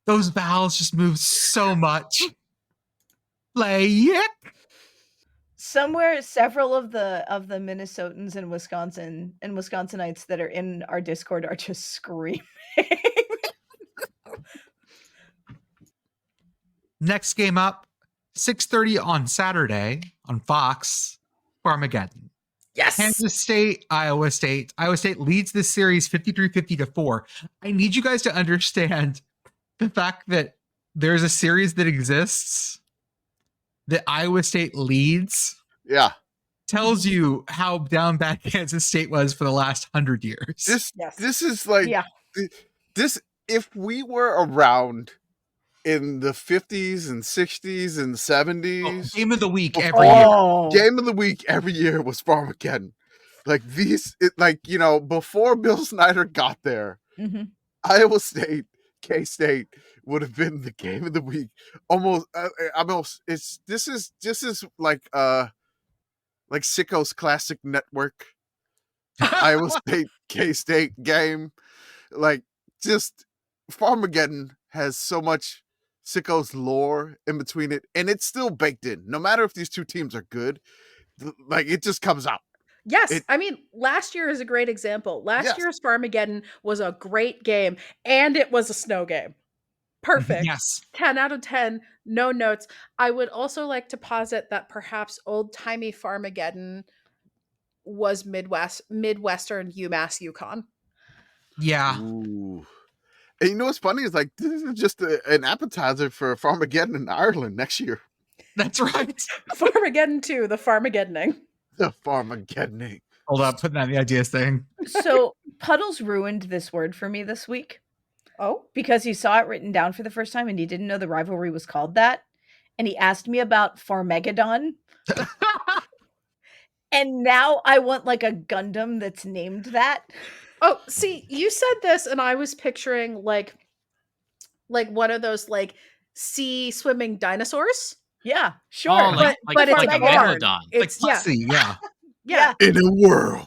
Those vowels just move so much. Like somewhere, several of the Minnesotans and Wisconsinites that are in our Discord are just screaming. Next game up, 6:30 on Saturday on Fox, FARMAGEDDON. Yes. Kansas State, Iowa State. Iowa State leads this series 53-54. I need you guys to understand the fact that there's a series that exists that Iowa State leads. Yeah. Tells you how down bad Kansas State was for the last 100 years. This is like this if we were around in the 50s and 60s and 70s, Game of the week before- every year. game of the week every year was Farmageddon. Like before Bill Snyder got there, Mhm. Iowa State, K-State would have been the game of the week. Almost. This is like Sickos Classic Network, Iowa State, K-State game. Like, just Farmageddon has so much Sickos lore in between it, and it's still baked in. No matter if these two teams are good, like, it just comes out. Yes, I mean, last year is a great example. Last Yes. year's Farmageddon was a great game, and it was a snow game. Perfect. Yes. 10 out of 10, no notes. I would also like to posit that perhaps old-timey Farmageddon was Midwestern UMass-UConn. Yeah. Ooh. And you know what's funny is, like, this is just an appetizer for Farmageddon in Ireland next year. That's right. Farmageddon 2, the Farmageddoning. The Farmageddoning. Hold up, putting that in the ideas thing. So Puddles ruined this word for me this week Oh, because he saw it written down for the first time and he didn't know the rivalry was called that. And he asked me about Farmageddon. And now I want like a Gundam that's named that. oh, see, you said this, and I was picturing like one of those like sea swimming dinosaurs. Yeah, sure. Oh, like but it's like a barn. Megalodon. It's Like Pussy, yeah. yeah. In a world.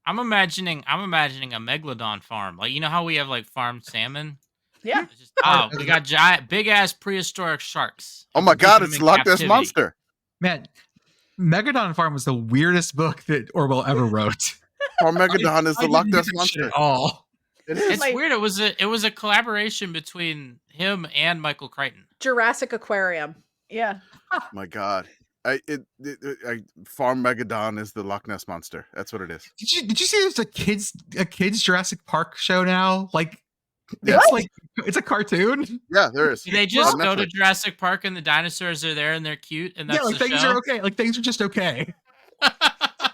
I'm imagining a Megalodon farm. Like, you know how we have like farmed salmon? Yeah. It's just, we got giant, big ass prehistoric sharks. Oh my Keeping God, them it's in Loch Ness captivity. Monster. Man, Megalodon Farm was the weirdest book that Orwell ever wrote. Farmageddon is the I Loch didn't Ness get that shit Monster. at all. It is. It's Like- weird. It was a collaboration between him and Michael Crichton. Jurassic Aquarium. Yeah. Oh my God. Farmageddon is the Loch Ness Monster. That's what it is. Did you see there's a kids Jurassic Park show now? Like, Yeah. it's like it's a cartoon. Yeah, there is. Do they just On go to Netflix. Jurassic Park and the dinosaurs are there and they're cute and that's Yeah, like the things show? are okay. Like things are just okay.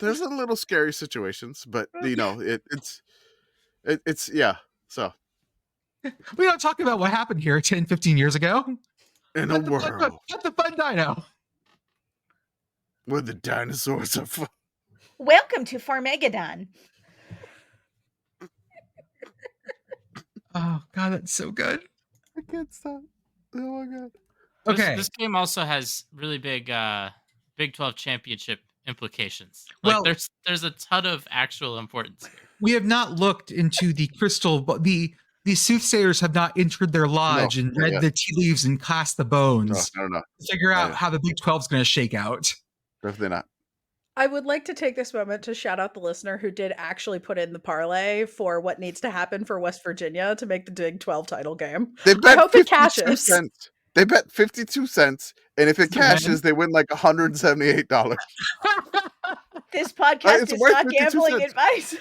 There's a little scary situations, but you know, it's yeah. So We don't talk about what happened here 10, 15 years ago. in a Not world the fun dino. where the dinosaurs are fun. Welcome to Farmageddon. Oh God, that's so good. I can't stop. Oh my God. Okay. This game also has really big Big 12 championship implications. Like, Well- there's a ton of actual importance here. We have not looked into the crystal, but the soothsayers have not entered their lodge and not read yet. the tea leaves and cast the No, bones no, no, to figure out Yeah. how the Big 12 is going to shake out. definitely not. I would like to take this moment to shout out the listener who did actually put in the parlay for what needs to happen for West Virginia to make the Big 12 title game. They bet hope it 52 cashes. cents. They bet 52 cents, and if it cashes, they win like $178. This podcast It's is worth not 52 gambling cents. advice.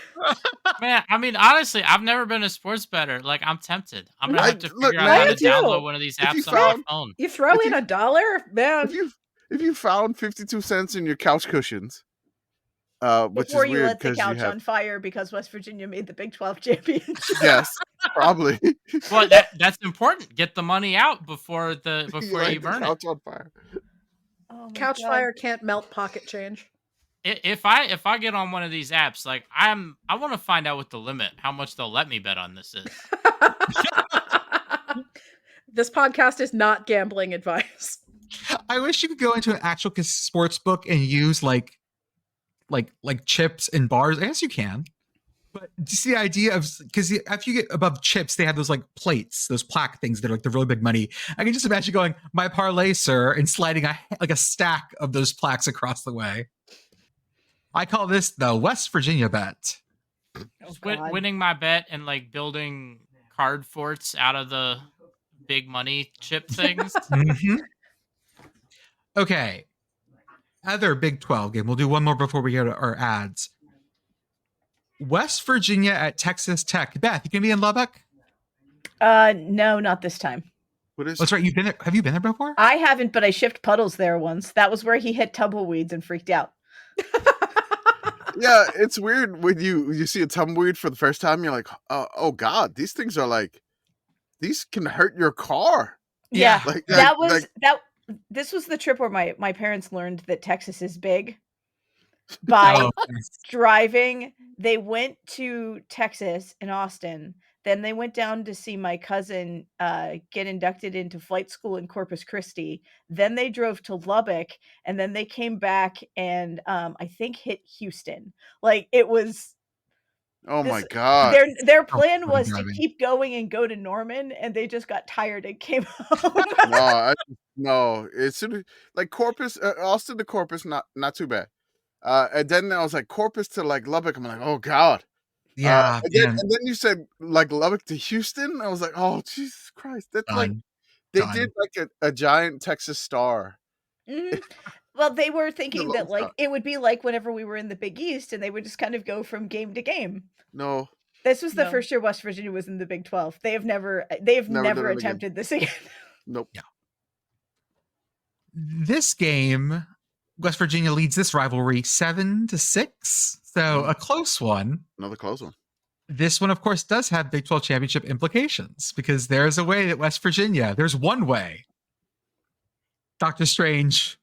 Man, I mean, honestly, I've never been a sports bettor. Like, I'm tempted. I'm gonna have to Look, figure out now how you to do. download one of these If you apps on my found- phone. You throw If in you- $1, man. If you found 52 cents in your couch cushions, which Before is you weird lit the because couch you have on fire because West Virginia made the Big 12 championship. yes, probably. Well, that's important. Get the money out before You you light the burn it. couch on fire. Oh my Couch God. fire can't melt pocket change. If I get on one of these apps, like I want to find out what the limit, how much they'll let me bet on this is. This podcast is not gambling advice. I wish you could go into an actual sports book and use like chips and bars. I guess you can. But just the idea of, because after you get above chips, they have those like plates, those plaque things that are like the really big money. I can just imagine going, my parlay, sir, and sliding a stack of those plaques across the way. I call this the West Virginia bet. Oh, Just God. winning my bet and like building card forts out of the big money chip things. Mhm. Okay. Other Big 12 game. We'll do one more before we go to our ads. West Virginia at Texas Tech. Beth, you gonna be in Lubbock? No, not this time. What is That's right. You've been there. Have you been there before? I haven't, but I shipped Puddles there once. That was where he hit tumbleweeds and freaked out. Yeah, it's weird when you see a tumbleweed for the first time. You're like, oh God, these things are like, these can hurt your car. Yeah, Like that was that. This was the trip where my parents learned that Texas is big by driving. They went to Texas in Austin. Then they went down to see my cousin get inducted into flight school in Corpus Christi. Then they drove to Lubbock, and then they came back and I think hit Houston. Like it was. Oh my God. Their plan was to keep going and go to Norman, and they just got tired and came home. No, it's like Corpus, Austin to Corpus, not too bad. And then I was like Corpus to like Lubbock. I'm like, oh God. Yeah. And then you said like Lubbock to Houston. I was like, oh Jesus Christ. That's like they did like a giant Texas star. Mm-hmm. Well, they were thinking that like it would be like whenever we were in the Big East, and they would just kind of go from game to game. No. This was the first year West Virginia was in the Big 12. They have never attempted this again. Nope. Yeah. This game, West Virginia leads this rivalry 7-6. So a close one. Another close one. This one, of course, does have Big 12 championship implications because there's a way that West Virginia, there's one way. Dr. Strange.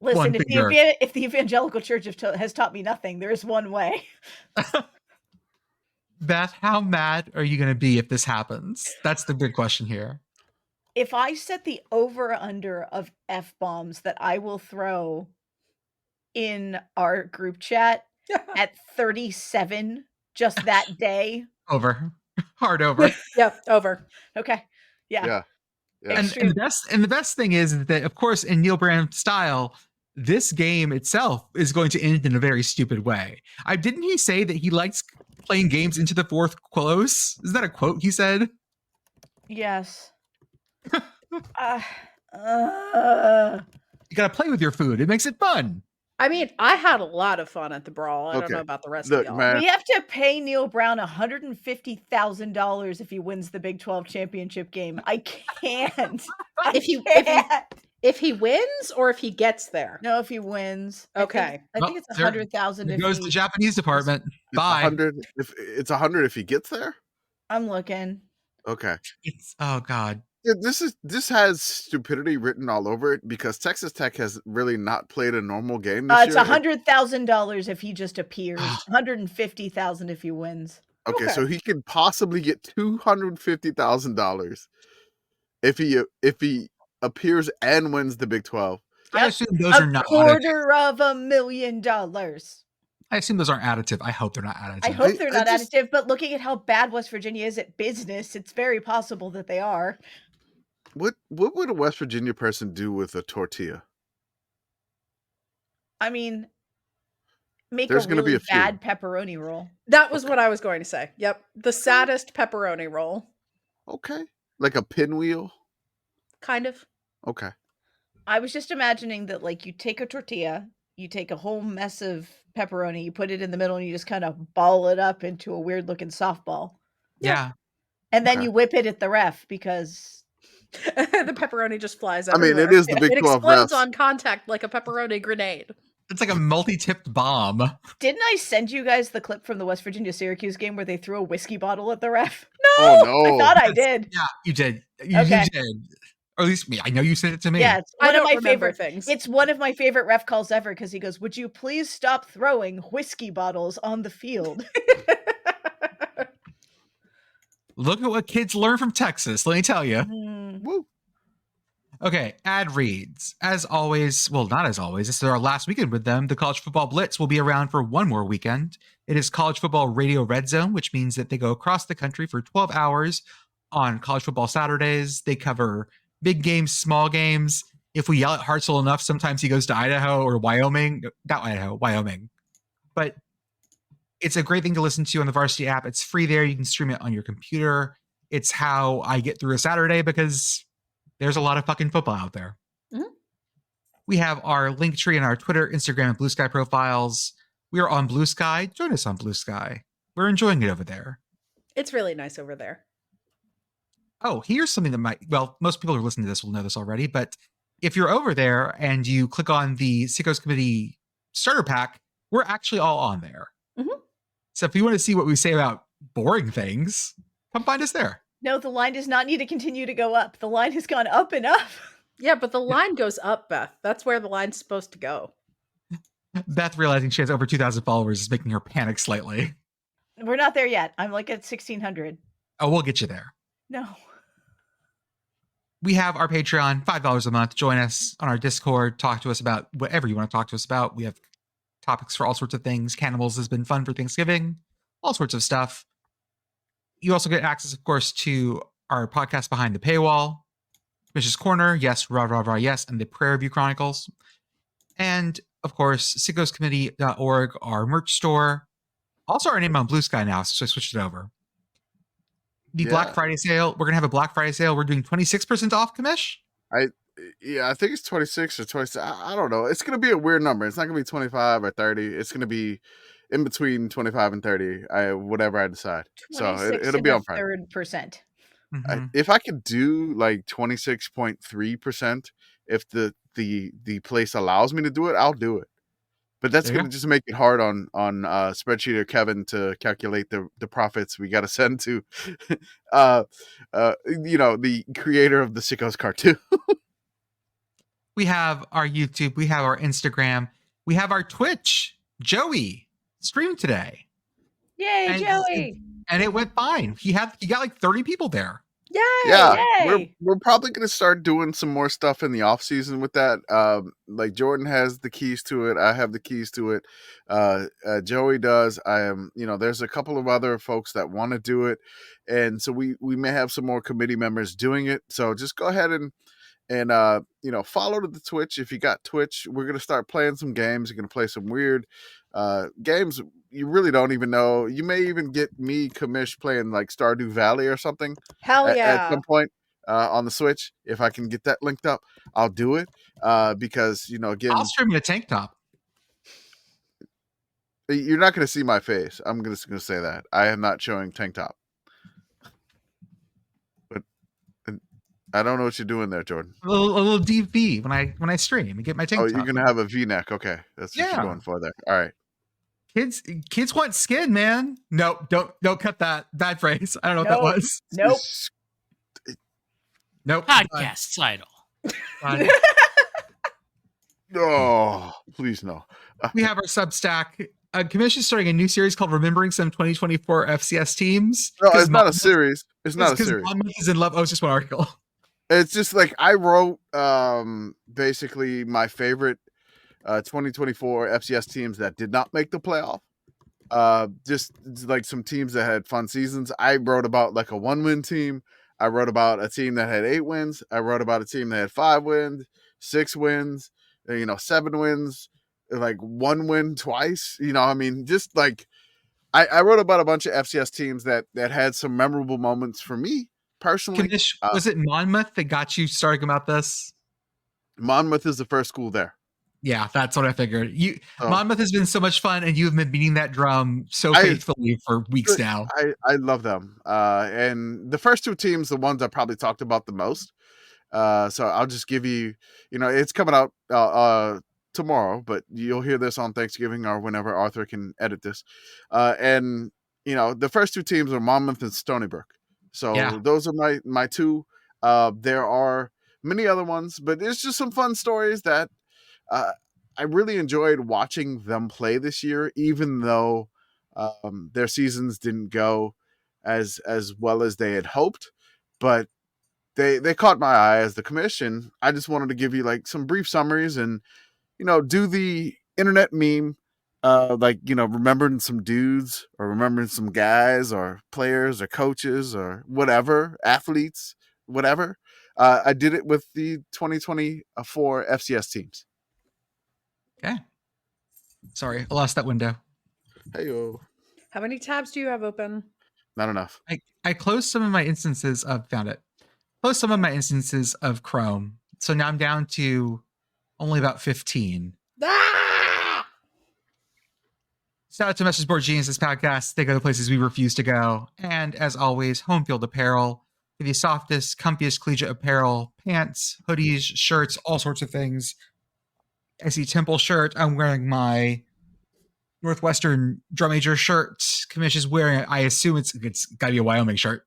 Listen, if the evangelical church has taught me nothing, there is one way. Beth, how mad are you going to be if this happens? That's the big question here. If I set the over-under of F-bombs that I will throw in our group chat at 37 just that day. Over. Hard over. Yep, over. Okay. Yeah. And the best thing is that, of course, in Neil Brand style, this game itself is going to end in a very stupid way. Didn't he say that he likes playing games into the fourth close? Is that a quote he said? Yes. You gotta play with your food. It makes it fun. I mean, I had a lot of fun at the Brawl. I don't know about the rest of y'all. We have to pay Neil Brown $150,000 if he wins the Big 12 championship game. I can't. If he wins or if he gets there? No, if he wins. Okay. I think it's 100,000. It goes to the Japanese department. Bye. 100 it's 100 if he gets there? I'm looking. Okay. Oh God. Yeah, this has stupidity written all over it because Texas Tech has really not played a normal game this year. It's $100,000 if he just appears. $150,000 if he wins. Okay, so he could possibly get $250,000 if he appears and wins the Big 12. I assume those are not $250,000. I assume those aren't additive. I hope they're not additive. I hope they're not additive, but looking at how bad West Virginia is at business, it's very possible that they are. What would a West Virginia person do with a tortilla? I mean, make a really bad pepperoni roll. That was what I was going to say. Yep. The saddest pepperoni roll. Okay. Like a pinwheel? Kind of. Okay. I was just imagining that, like, you take a tortilla, you take a whole mess of pepperoni, you put it in the middle, and you just kind of ball it up into a weird-looking softball. Yeah. And then you whip it at the ref because... the pepperoni just flies everywhere. I mean, it is the Big 12 refs. It explodes on contact like a pepperoni grenade. It's like a multi-tipped bomb. Didn't I send you guys the clip from the West Virginia-Syracuse game where they threw a whiskey bottle at the ref? No! Oh, no. I thought I did. Yeah, you did. You did. Or at least me. I know you sent it to me. Yeah, it's one of my favorite things. It's one of my favorite ref calls ever because he goes, "Would you please stop throwing whiskey bottles on the field?" Look at what kids learn from Texas, let me tell you. Woo. Okay, ad reads. As always, well, not as always, this is our last weekend with them. The College Football Blitz will be around for one more weekend. It is College Football Radio Red Zone, which means that they go across the country for 12 hours on college football Saturdays. They cover big games, small games. If we yell at Hartzell enough, sometimes he goes to Idaho or Wyoming. Not Idaho, Wyoming. But it's a great thing to listen to on the Varsity app. It's free there. You can stream it on your computer. It's how I get through a Saturday because there's a lot of fucking football out there. Mm-hmm. We have our link tree in our Twitter, Instagram, and Blue Sky profiles. We are on Blue Sky. Join us on Blue Sky. We're enjoying it over there. It's really nice over there. Oh, here's something that most people who are listening to this will know this already, but if you're over there and you click on the Sickos Committee starter pack, we're actually all on there. Mhm. So if you want to see what we say about boring things, come find us there. No, the line does not need to continue to go up. The line has gone up and up. Yeah, but the line goes up, Beth. That's where the line's supposed to go. Beth realizing she has over 2,000 followers is making her panic slightly. We're not there yet. I'm like at 1,600. Oh, we'll get you there. No. We have our Patreon, $5 a month. Join us on our Discord. Talk to us about whatever you want to talk to us about. We have topics for all sorts of things. Cannibals has been fun for Thanksgiving. All sorts of stuff. You also get access, of course, to our podcast Behind the Paywall, Comish's Corner, yes, rah, rah, rah, yes, and the Prayer Review Chronicles. And, of course, sickoscommittee.org, our merch store. Also our name on Blue Sky now, so I switched it over. The Black Friday sale. We're going to have a Black Friday sale. We're doing 26% off, Commish. I think it's 26 or 26. I don't know. It's going to be a weird number. It's not going to be 25 or 30. It's going to be in between 25 and 30, whatever I decide. So it'll be on Friday. 3rd%. If I could do like 26.3%, if the place allows me to do it, I'll do it. But that's going to just make it hard on spreadsheet or Kevin to calculate the profits we got to send to, the creator of the Sickos cartoon. We have our YouTube. We have our Instagram. We have our Twitch. Joey streamed today. Yay, Joey! And it went fine. He got like 30 people there. Yay! Yeah, Yay. we're probably going to start doing some more stuff in the off season with that. Like Jordan has the keys to it. I have the keys to it. Joey does. I am. There's a couple of other folks that want to do it, and so we may have some more committee members doing it. So just go ahead and follow to the Twitch. If you got Twitch, we're going to start playing some games. You're going to play some weird games you really don't even know. You may even get me, Commish, playing like Stardew Valley or something. Hell yeah. At some point on the Switch. If I can get that linked up, I'll do it. Because, again, I'll stream in a tank top. You're not going to see my face. I'm just going to say that. I am not showing tank top. But I don't know what you're doing there, Jordan. A little DV when I stream and get my tank top. Oh, you're going to have a V-neck. Okay. That's what you're going for there. All right. Kids want skin, man. No, don't cut that. Bad phrase. I don't know what that was. Nope. Nope. Podcast title. Oh, please no. We have our Substack. Commish is starting a new series called Remembering Some 2024 FCS Teams. No, it's not a series. It's not a series. Monmouth is in love. Oh, it's just one article. It's just like I wrote basically my favorite 2024 FCS teams that did not make the playoff. Just like some teams that had fun seasons. I wrote about like a 1-win team. I wrote about a team that had 8 wins. I wrote about a team that had 5 wins, 6 wins, 7 wins, like 1 win twice. Just like I wrote about a bunch of FCS teams that had some memorable moments for me personally. Commish, was it Monmouth that got you starting about this? Monmouth is the first school there. Yeah, that's what I figured. Monmouth has been so much fun, and you have been beating that drum so faithfully for weeks now. I love them. And the first 2 teams, the ones I probably talked about the most. So I'll just give you, it's coming out tomorrow, but you'll hear this on Thanksgiving or whenever Arthur can edit this. And the first 2 teams are Monmouth and Stony Brook. So those are my 2. There are many other ones, but it's just some fun stories that I really enjoyed watching them play this year, even though their seasons didn't go as well as they had hoped. But they caught my eye as the commission. I just wanted to give you like some brief summaries and do the internet meme, remembering some dudes or remembering some guys or players or coaches or whatever, athletes, whatever. I did it with the 2024 FCS teams. Okay. Sorry, I lost that window. Hey-o. How many tabs do you have open? Not enough. I closed some of my instances of Closed some of my instances of Chrome. So now I'm down to only about 15. Ah! Shout out to Message Board Geniuses podcast. They go to places we refuse to go. And as always, Home Field Apparel. For the softest, comfiest collegiate apparel, pants, hoodies, shirts, all sorts of things. I see Temple shirt. I'm wearing my Northwestern drum major shirt Commish is wearing. I assume it's got to be a Wyoming shirt.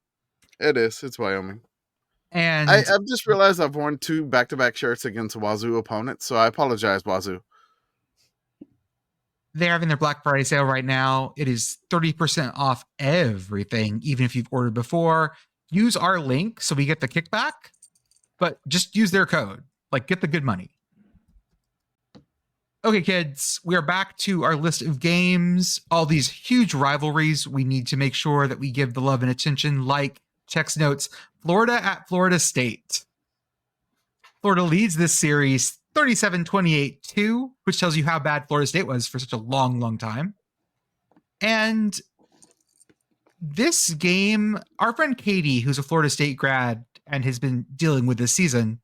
It is. It's Wyoming. And I've just realized I've worn 2 back-to-back shirts against Wazoo opponents, so I apologize, Wazoo. they're having their Black Friday sale right now. It is 30% off everything, even if you've ordered before. Use our link so we get the kickback, but just use their code. Like, get the good money. Okay, kids, we are back to our list of games. All these huge rivalries we need to make sure that we give the love and attention, like text notes, Florida at Florida State. Florida leads this series 37-28-2, which tells you how bad Florida State was for such a long, long time. And this game, our friend Katie, who's a Florida State grad and has been dealing with this season,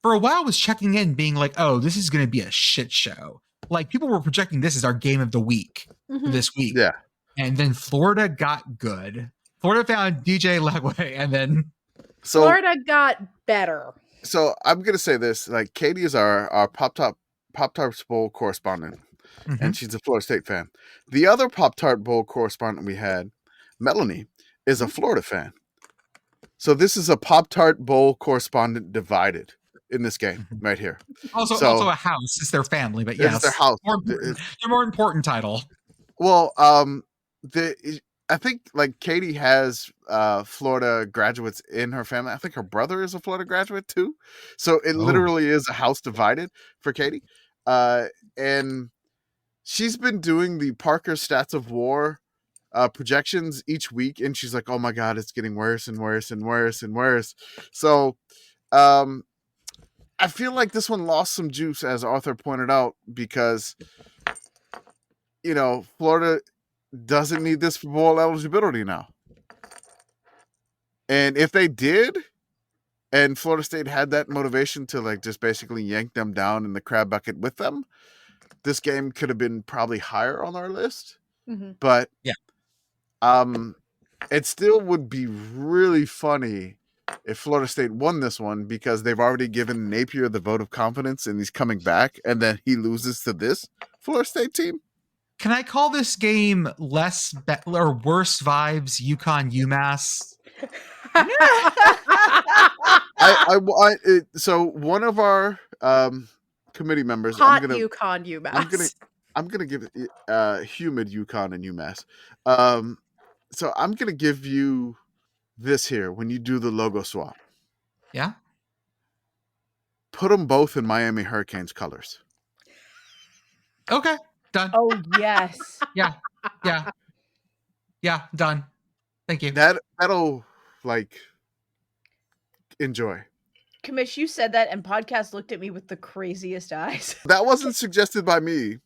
for a while was checking in being like, oh, this is going to be a shit show. Like, people were projecting this as our game of the week this week. Yeah. And then Florida got good. Florida found DJ Legway, and then Florida got better. So I'm gonna say this: like, Katie is our Pop-Tarts Bowl correspondent, and she's a Florida State fan. The other Pop-Tart Bowl correspondent we had, Melanie, is a Florida fan. So this is a Pop-Tart Bowl correspondent divided in this game right here. Also a house. It's their family, but yes, it's their house. Their more important title. Well, I think like Katie has Florida graduates in her family. I think her brother is a Florida graduate too. So it literally is a house divided for Katie. And she's been doing the Parker Stats of War projections each week, and she's like, oh my God, it's getting worse and worse and worse and worse. So I feel like this one lost some juice, as Arthur pointed out, because, you know, Florida doesn't need this for bowl eligibility now. And if they did, and Florida State had that motivation to like just basically yank them down in the crab bucket with them, this game could have been probably higher on our list. But it still would be really funny if Florida State won this one, because they've already given Napier the vote of confidence and he's coming back, and then he loses to this Florida State team. Can I call this game worse vibes UConn UMass? So one of our committee members, Hot UConn UMass. I'm gonna give it humid UConn and UMass. So I'm gonna give you this here when you do the logo swap. Yeah. Put them both in Miami Hurricanes colors. Okay. Done. Oh, yes. Yeah. Done. Thank you. That'll like enjoy. Commish, you said that, and podcast looked at me with the craziest eyes. That wasn't suggested by me.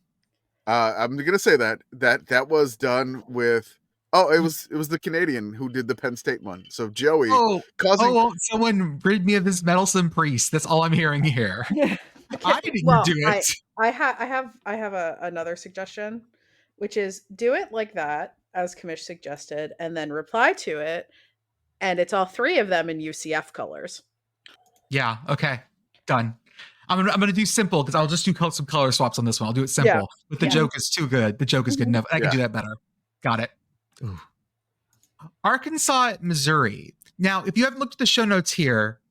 I'm gonna say that was done with. Oh, it was the Canadian who did the Penn State one. So Joey, someone rid me of this meddlesome priest. That's all I'm hearing here. I didn't do it. I have another suggestion, which is do it like that, as Commish suggested, and then reply to it, and it's all 3 of them in UCF colors. Yeah. Okay. Done. I'm gonna do simple, because I'll just do some color swaps on this one. I'll do it simple. But the joke is too good. The joke is good enough. I can do that better. Got it. Ooh. Arkansas at Missouri. Now, if you haven't looked at the show notes here,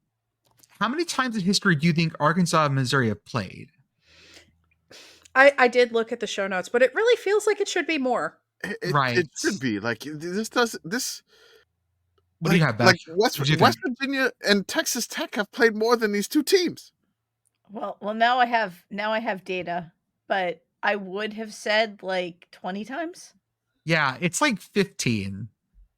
how many times in history do you think Arkansas and Missouri have played? I did look at the show notes, but it really feels like it should be more. It should be like this. What do you have, Beth? Like West Virginia and Texas Tech have played more than these 2 teams. Well, now I have data, but I would have said like 20 times. Yeah, it's like 15.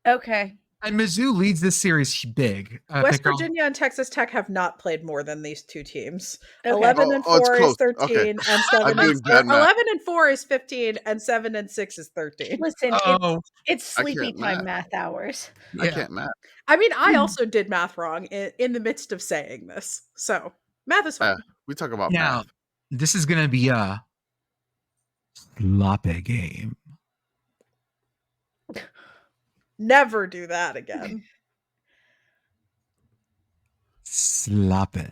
Okay. And Mizzou leads this series big. West Virginia and Texas Tech have not played more than these 2 teams. Okay. 11 and 4 is 13, okay. and 7 and 11 and 4 is 15, and 7 and 6 is 13. Listen, it's sleepy time math hours. I can't math. I mean, I also did math wrong in the midst of saying this. So math is fine. We talk about now, math. This is going to be a sloppy game. Never do that again. Sloppy.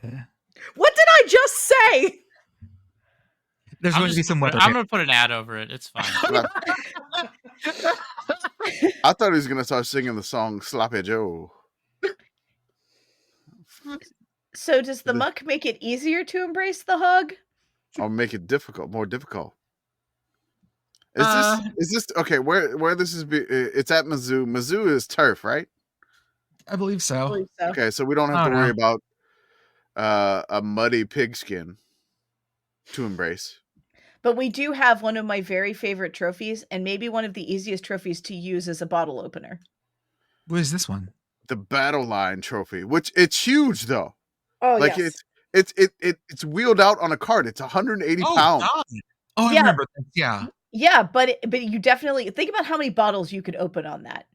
What did I just say? There's going to be some weather. I'm going to put an ad over it. It's fine. I thought he was going to start singing the song Sloppy Joe. So does the muck make it easier to embrace the hug? Or make it more difficult? Is this okay? Where this is? It's at Mizzou. Mizzou is turf, right? I believe so. Okay, so we don't have to worry about a muddy pigskin to embrace. But we do have one of my very favorite trophies, and maybe one of the easiest trophies to use as a bottle opener. What is this one? The Battle Line Trophy, which it's huge though. Oh, like yes. it's wheeled out on a cart. It's 180 pounds. God. Oh, I remember that. Yeah. Yeah, but you definitely think about how many bottles you could open on that.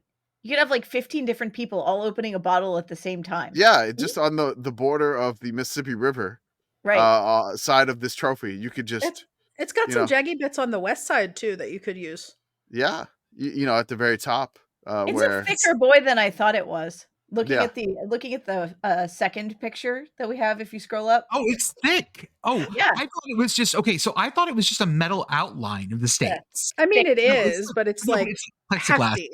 You could have like 15 different people all opening a bottle at the same time. Yeah, just on the border of the Mississippi River, right? Side of this trophy, you could just. It's got some jaggy bits on the west side too that you could use. Yeah, you know, at the very top. It's where a thicker boy than I thought it was. Looking at the second picture that we have, if you scroll up. Oh, it's thick. Oh, yeah. I thought it was just okay. So I thought it was just a metal outline of the states. I mean, it is, but it's like it's plexiglass.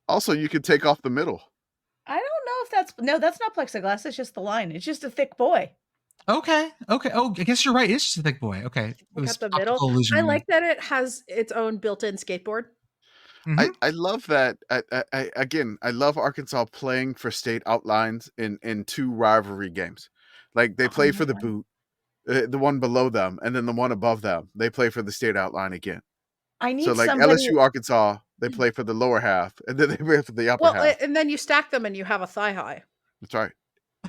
Also, you could take off the middle. I don't know if that's not plexiglass. It's just the line. It's just a thick boy. Okay. Oh, I guess you're right. It's just a thick boy. Okay. It was the middle. I like that it has its own built-in skateboard. Mm-hmm. I love that. I love Arkansas playing for state outlines in two rivalry games. Like they play for the boot, the one below them, and then the one above them. They play for the state outline again. I need LSU Arkansas, they play for the lower half, and then they play for the upper half. And then you stack them, and you have a thigh high. That's right.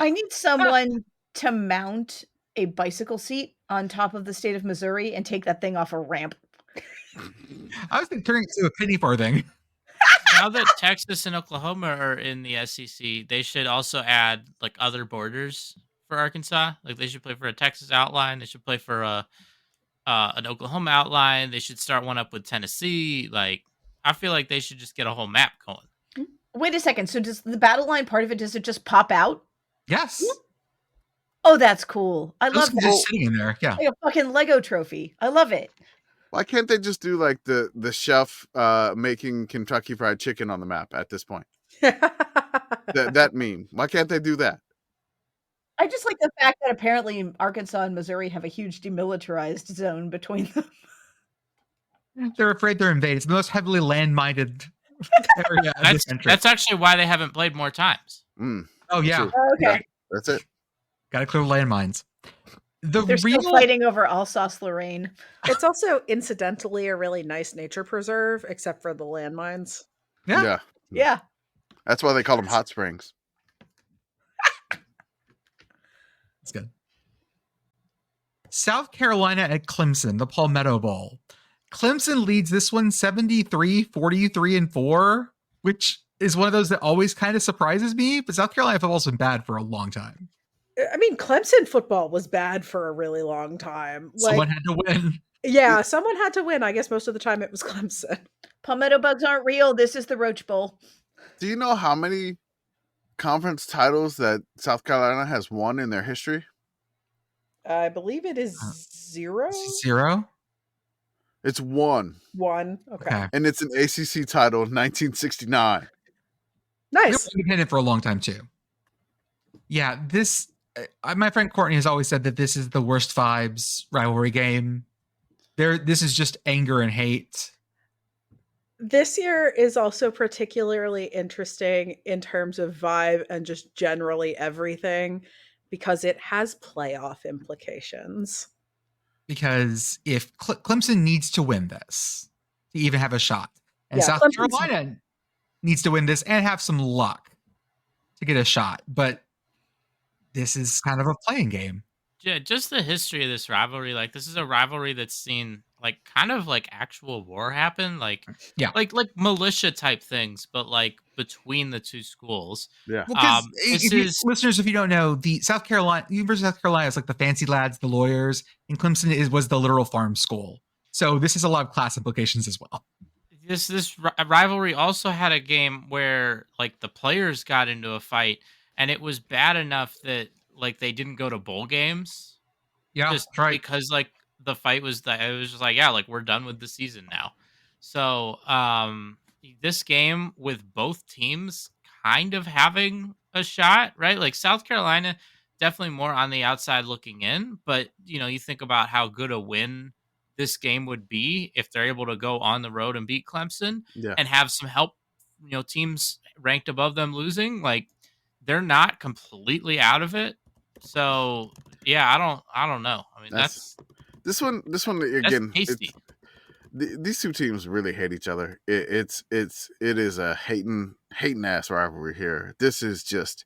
I need someone to mount a bicycle seat on top of the state of Missouri and take that thing off a ramp. I was turning it to a penny farthing. Now that Texas and Oklahoma are in the SEC, they should also add like other borders for Arkansas. Like they should play for a Texas outline. They should play for an Oklahoma outline. They should start one up with Tennessee. Like I feel like they should just get a whole map going. Wait a second. So does the battle line part of it, does it just pop out? Yes. Oh, that's cool. I love that. Just sitting in there. Yeah. Like a fucking Lego trophy. I love it. Why can't they just do like the chef making Kentucky Fried Chicken on the map at this point? that meme. Why can't they do that? I just like the fact that apparently Arkansas and Missouri have a huge demilitarized zone between them. They're afraid they're invaded. It's the most heavily land-minded area of this country. That's actually why they haven't played more times. Oh, yeah. Oh, okay. Yeah, that's it. Got to clear landmines. They're still fighting over Alsace-Lorraine. It's also incidentally a really nice nature preserve, except for the landmines. Yeah. That's why they call them hot springs. That's good. South Carolina at Clemson, the Palmetto Bowl. Clemson leads this one 73-43-4, which is one of those that always kind of surprises me, but South Carolina football's been bad for a long time. I mean, Clemson football was bad for a really long time. Someone had to win. Yeah, someone had to win. I guess most of the time it was Clemson. Palmetto bugs aren't real. This is the Roach Bowl. Do you know how many conference titles that South Carolina has won in their history? I believe it is 0. 0? It's 1. 1. Okay. And it's an ACC title in 1969. Nice. They were independent for a long time, too. Yeah, my friend Courtney has always said that this is the worst vibes rivalry game. This is just anger and hate. This year is also particularly interesting in terms of vibe and just generally everything because it has playoff implications. Because if Clemson needs to win this to even have a shot, and South Carolina needs to win this and have some luck to get a shot, but this is kind of a playing game. Yeah, just the history of this rivalry. Like, this is a rivalry that's seen like kind of like actual war happen, like militia type things, but like between the two schools. Yeah. Well, listeners, if you don't know, the University of South Carolina is like the fancy lads, the lawyers, and Clemson was the literal farm school. So this is a lot of class implications as well. This rivalry also had a game where like the players got into a fight, and it was bad enough that like they didn't go to bowl games. Yeah, just right. Because like the fight was that it was just like, yeah, like we're done with the season now. So this game with both teams kind of having a shot, right? Like South Carolina definitely more on the outside looking in, but you think about how good a win this game would be if they're able to go on the road and beat Clemson and have some help, teams ranked above them losing. Like they're not completely out of it. So yeah, I don't know. I mean, that's this one again. Tasty. These two teams really hate each other. It is a hating ass rivalry here. This is just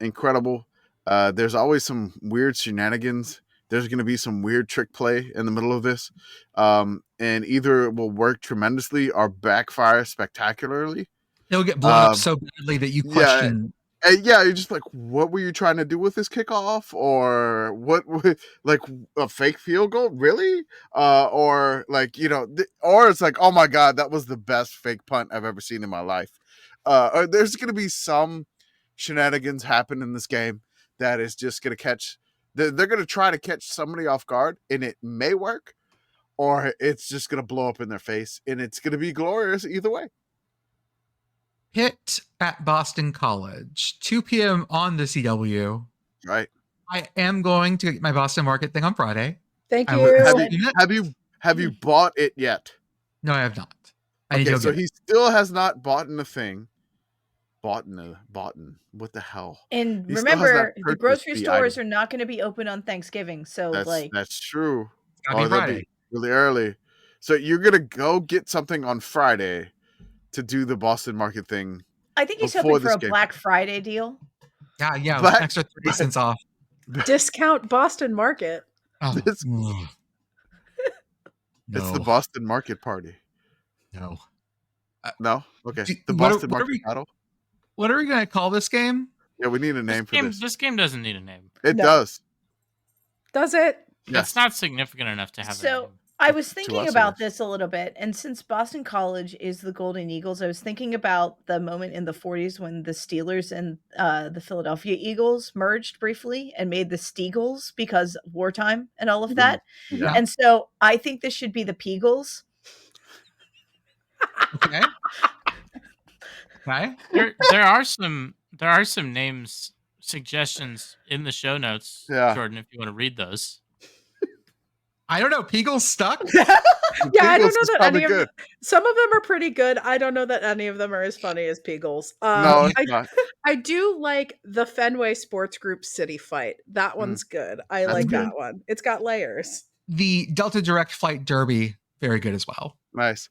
incredible. There's always some weird shenanigans. There's going to be some weird trick play in the middle of this, and either it will work tremendously or backfire spectacularly. It'll get blown up so badly that you question. You're just like, what were you trying to do with this kickoff? Or what, like a fake field goal? Really? Or like, or it's like, oh my God, that was the best fake punt I've ever seen in my life. Or there's going to be some shenanigans happen in this game that is just going to catch, they're going to try to catch somebody off guard, and it may work, or it's just going to blow up in their face, and it's going to be glorious either way. Pitt at Boston College, 2 p.m. on the CW. Right. I am going to get my Boston Market thing on Friday. Thank you. Have you bought it yet? No, I have not. So he still has not bought in the thing. Bought. What the hell? And remember, the grocery stores are not going to be open on Thanksgiving. So that's true. That'll be Friday. Really early. So you're going to go get something on Friday to do the Boston Market thing. I think he's hoping for a Black Friday deal. Yeah, extra 30 cents off. Discount Boston Market. Oh, it's no. the Boston Market party. No. No? Okay. The Boston Market battle. What are we going to call this game? Yeah, we need a name for this. This game doesn't need a name. It does. Does it? Yes. It's not significant enough to have a name. I was thinking about this a little bit, and since Boston College is the Golden Eagles, I was thinking about the moment in the 40s when the Steelers and the Philadelphia Eagles merged briefly and made the Steagles because of wartime and all of that. Yeah. And so I think this should be the Peagles. Okay. Okay. There are some names suggestions in the show notes, Jordan, if you want to read those. I don't know. Peagle's stuck? Yeah, I don't know that any of them. Some of them are pretty good. I don't know that any of them are as funny as Peagles. No, it's not. I do like the Fenway Sports Group City Fight. That one's good. I like that one. It's got layers. The Delta Direct Flight Derby, very good as well. Nice.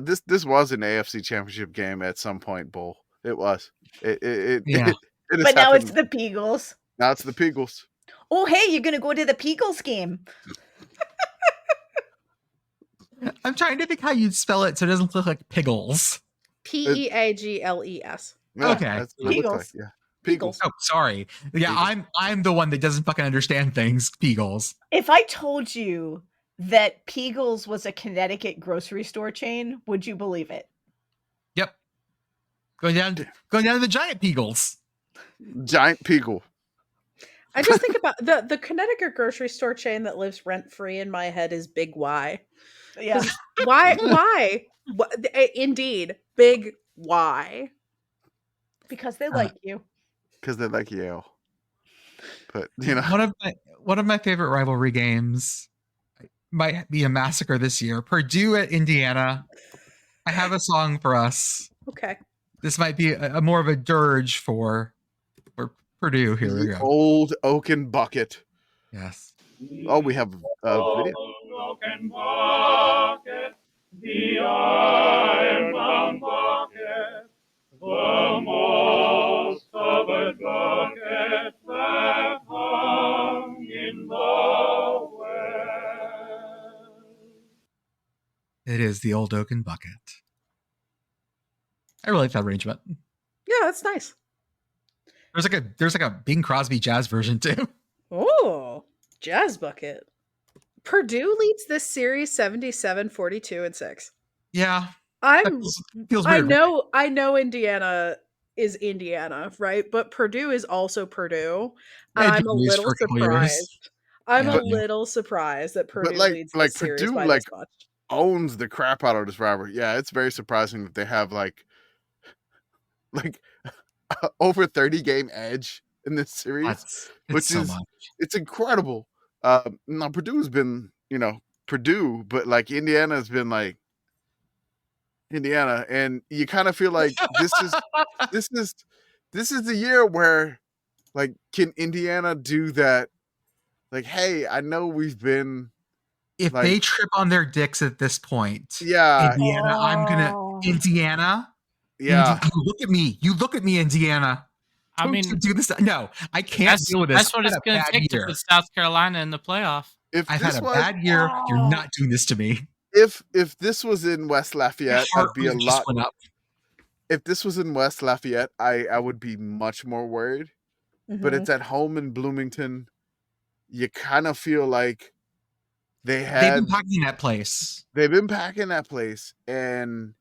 This was an AFC Championship game at some point, Bull. It was. But now it's the Peagles. Now it's the Peagles. Oh, hey, you're going to go to the Peagles game. I'm trying to think how you'd spell it so it doesn't look like Piggles. Peagles. Yeah, Okay. That's what it looks like. Yeah. Peagles. Oh, sorry. Yeah, Peagles. I'm the one that doesn't fucking understand things. Peagles. If I told you that Peagles was a Connecticut grocery store chain, would you believe it? Yep. Going down to the giant Peagles. Giant Peagle. I just think about the Connecticut grocery store chain that lives rent free in my head is Big Y. Yeah. Why? Indeed, Big Y. Because they like you. Because they like Yale. But one of my favorite rivalry games might be a massacre this year. Purdue at Indiana. I have a song for us. Okay. This might be a more of a dirge for Purdue. Here we go. Old Oaken Bucket. Yes. Oh, we have a video. Oaken Bucket, the iron-bound bucket, the most covered bucket that hung in the well. It is the Old Oaken Bucket. I really like that arrangement. Yeah, that's nice. There's like a Bing Crosby jazz version too. Oh, jazz bucket. Purdue leads this series 77-42-6. Yeah. Feels weird. I know Indiana is Indiana, right? But Purdue is also Purdue. And I'm a little surprised. I'm Yeah. a little surprised that Purdue like- leads like this series Purdue, by like- this much. Owns the crap out of this rivalry. Yeah, it's very surprising that they have like over 30 game edge in this series, It's which so is much. it's incredible. Now Purdue's been, Purdue, but like Indiana has been like Indiana, and you kind of feel like this is the year where, like, can Indiana do that? Like, hey, I know we've been, If like- they trip on their dicks at this point, yeah, Indiana, I'm gonna Oh. Indiana. yeah. You look at me. You look at me, Indiana. I Don't mean, you do this. No, I can't that's, deal with this. that's what I've it's had a going to bad take to year. put South Carolina in the playoff. If I've had this a was bad year. You're Oh. not doing this to me. if this was in West Lafayette, My I'd heart be a rate lot. just went up. If this was in West Lafayette, I would be much more worried. But Mhm. it's at home in Bloomington. You kind of feel like They've been they've packing that place. been packing that place, and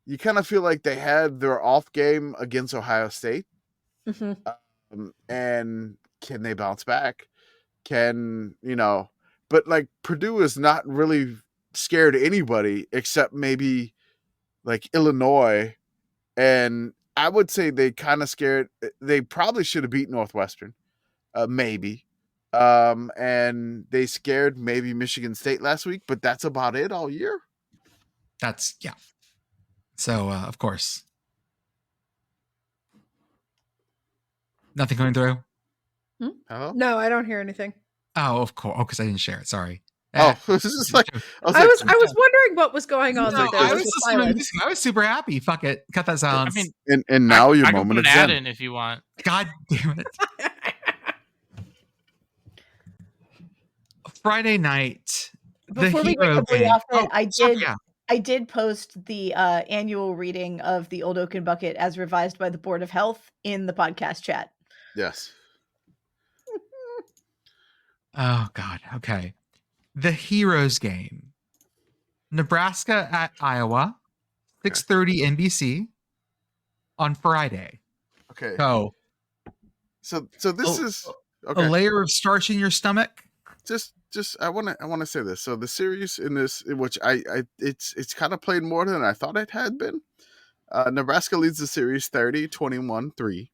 you kind of feel like they had their off game against Ohio State. Mhm. And can they bounce back? But like Purdue is not really scared of anybody except maybe like Illinois. And I would say they kind of scared. They probably should have beat Northwestern, maybe. And they scared maybe Michigan State last week, but that's about it all year. That's yeah. So of course, nothing going through. Hello? No, I don't hear anything. Oh, of course. Oh, because I didn't share it. Sorry. Oh, this is like I was wondering what was going on. No, there. I There was was listening to silence. music. I was super happy. Fuck it. Cut that I silence. mean, and now your I can moment put of an ad zen. in if you want. God damn it. Friday night. Before the we get hero completely game. off it, Oh, sorry, I did post the annual reading of the Old Oaken Bucket as revised by the Board of Health in the podcast chat. Yes. Oh God. Okay. The Heroes game. Nebraska at Iowa, 6:30 NBC on Friday. Okay. So So this Oh, is a okay. layer of starch in your stomach. Just I want to say this. So the series in this, in which it's kind of played more than I thought it had been. Nebraska leads the series 30-21-3.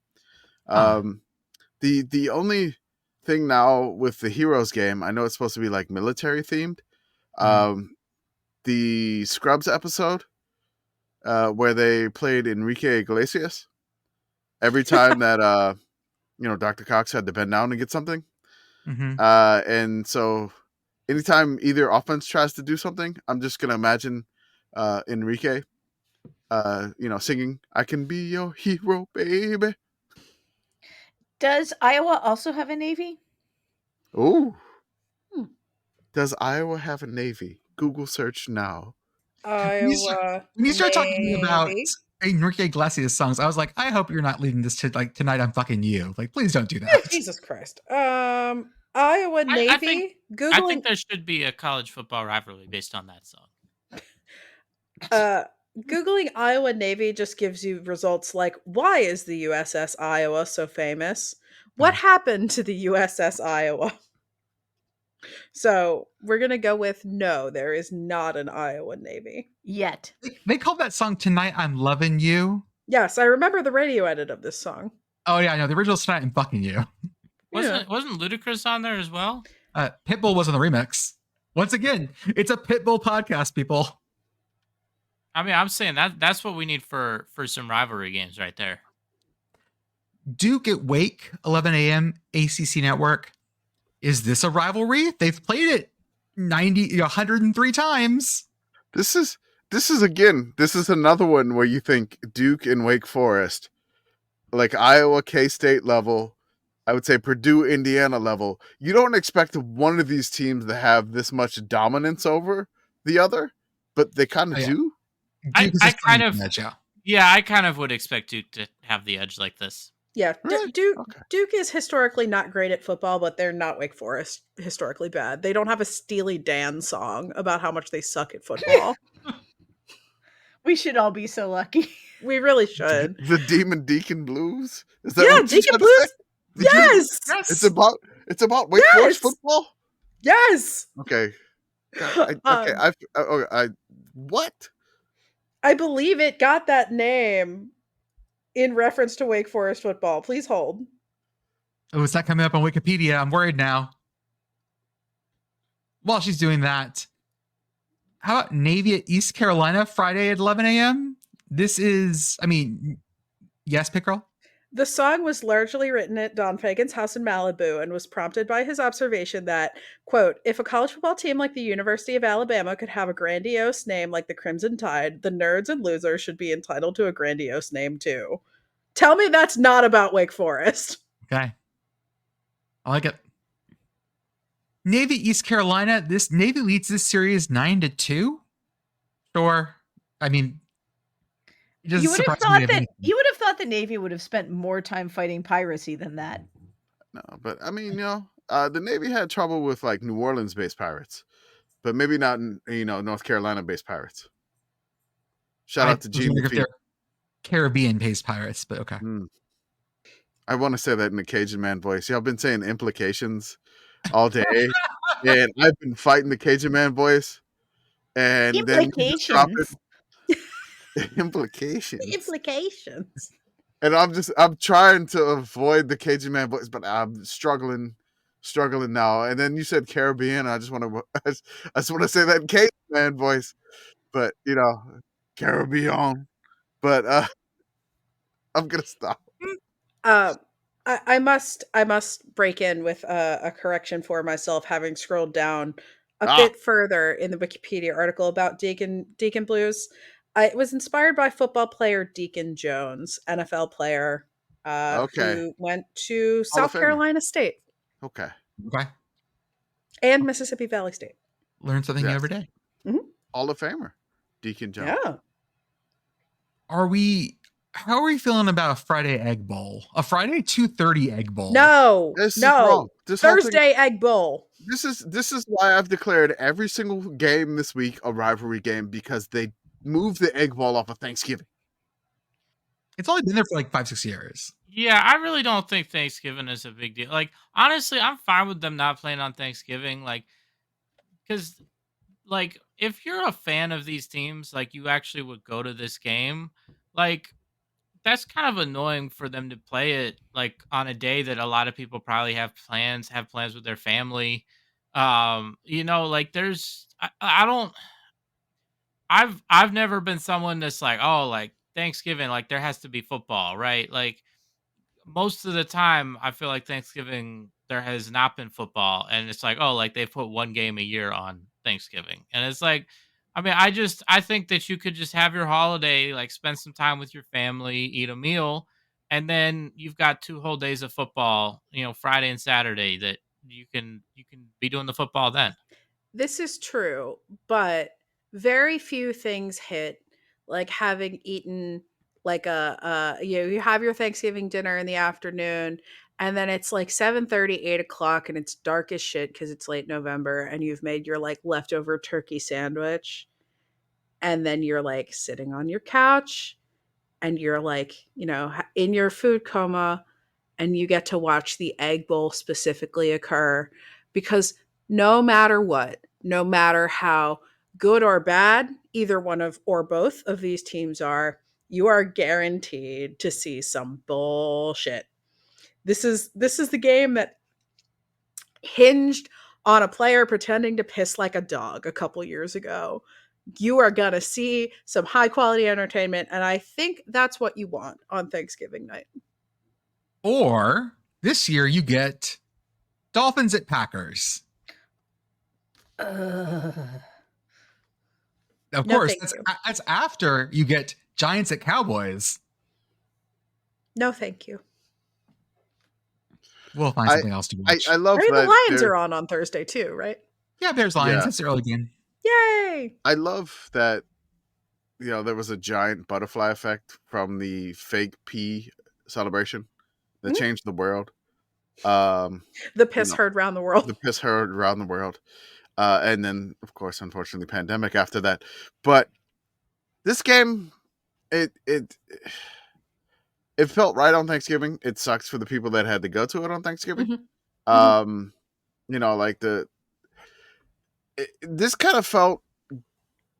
The only thing now with the Heroes game, I know it's supposed to be like military themed. The Scrubs episode, where they played Enrique Iglesias. Every time that Dr. Cox had to bend down and get something. Mhm. And so anytime either offense tries to do something, I'm just gonna imagine Enrique singing "I Can Be Your Hero, Baby." Does Iowa also have a Navy? Ooh. Hmm. Does Iowa have a Navy? Google search now. Iowa. When you start talking about Navy. Enrique Iglesias songs, I was like, I hope you're not leading this to like tonight. I'm fucking you. Like, please don't do that. Jesus Christ. Iowa Navy. I think Googling there should be a college football rivalry based on that song. Googling Iowa Navy just gives you results like, why is the USS Iowa so famous? What happened to the USS Iowa? So we're going to go with no, there is not an Iowa Navy. Yet. They called that song "Tonight I'm Loving You." Yes, I remember the radio edit of this song. Oh yeah, no, the original's "Tonight I'm Fucking You." Wasn't Ludacris on there as well? Pitbull was on the remix. Once again, it's a Pitbull podcast, people. I mean, I'm saying that's what we need for some rivalry games right there. Duke at Wake, 11 a.m. ACC Network. Is this a rivalry? They've played it 103 times. This is another one where you think Duke and Wake Forest, like Iowa, K-State level, I would say Purdue, Indiana level. You don't expect one of these teams to have this much dominance over the other, but they kind of do. Duke is I just kind playing of- the edge out. Yeah, I kind of would expect Duke to have the edge like this. Yeah, Really? Duke Okay. Duke is historically not great at football, but they're not Wake Forest historically bad. They don't have a Steely Dan song about how much they suck at football. We should all be so lucky. We really should. The Demon Deacon Blues? Is that Yeah, what you're Deacon trying to say? Blues. Yes. Yes. It's about Wake Forest football? Yes. Okay. What? I believe it got that name in reference to Wake Forest football. Please hold. Oh, it's not coming up on Wikipedia. I'm worried now. While she's doing that, how about Navy at East Carolina Friday at 11 a.m.? This is, yes, Pitt Girl? The song was largely written at Don Fagen's house in Malibu and was prompted by his observation that, quote, if a college football team like the University of Alabama could have a grandiose name like the Crimson Tide, the nerds and losers should be entitled to a grandiose name too. Tell me that's not about Wake Forest. Okay. I like it. Navy East Carolina. This Navy leads this series 9-2. Sure. You would have thought the Navy would have spent more time fighting piracy than that. No, but the Navy had trouble with like New Orleans-based pirates, but maybe not, North Carolina-based pirates. Shout out to Gene McPhee. Caribbean-based pirates, but okay. I want to say that in the Cajun man voice. Y'all been saying implications all day, and I've been fighting the Cajun man voice, and implications. Implications. And I'm trying to avoid the Cajun man voice, but I'm struggling now. And then you said Caribbean. I just want to say that Cajun man voice, but Caribbean. But I'm gonna stop. I must break in with a correction for myself, having scrolled down a bit further in the Wikipedia article about Deacon Blues. It was inspired by football player Deacon Jones, NFL player, who went to South Carolina State. Okay. And Mississippi Valley State. Learn something new every day. Mm-hmm. Hall of Famer, Deacon Jones. Yeah. How are we feeling about a Friday Egg Bowl? A Friday 2:30 Egg Bowl? No. This is wrong. Thursday Egg Bowl. This is why I've declared every single game this week a rivalry game, because they moved the Egg Bowl off of Thanksgiving. It's only been there for like 5-6 years. Yeah, I really don't think Thanksgiving is a big deal. Like, honestly, I'm fine with them not playing on Thanksgiving. Like, because, like, if you're a fan of these teams, like, you actually would go to this game. Like, that's kind of annoying for them to play it, like, on a day that a lot of people probably have plans with their family. Like, there's, I don't, I've never been someone that's like, oh, like Thanksgiving, like there has to be football, right? Like most of the time, I feel like Thanksgiving there has not been football, and it's like, oh, like they put one game a year on Thanksgiving, and it's like, I think that you could just have your holiday, like spend some time with your family, eat a meal, and then you've got 2 whole days of football, Friday and Saturday that you can be doing the football then. This is true, but very few things hit like having eaten like you have your Thanksgiving dinner in the afternoon, and then it's like 7:30, 8 o'clock, and it's dark as shit because it's late November, and you've made your like leftover turkey sandwich, and then you're like sitting on your couch, and you're like, in your food coma, and you get to watch the Egg Bowl specifically occur, because no matter what, no matter how good or bad either one of or both of these teams are, you are guaranteed to see some bullshit. This is the game that hinged on a player pretending to piss like a dog a couple years ago. You are gonna see some high quality entertainment, and I think that's what you want on Thanksgiving night. Or this year you get Dolphins at Packers. Of course, that's after you get Giants at Cowboys. No, thank you. We'll find something else to watch. I love that the Lions are on Thursday too, right? Yeah, Bears Lions. That's the early game. Yay! I love that. There was a giant butterfly effect from the fake pea celebration that changed the world. The piss heard around the world. The piss heard around the world. And then, of course, unfortunately, pandemic after that. But this game, it felt right on Thanksgiving. It sucks for the people that had to go to it on Thanksgiving. You know, like this kind of felt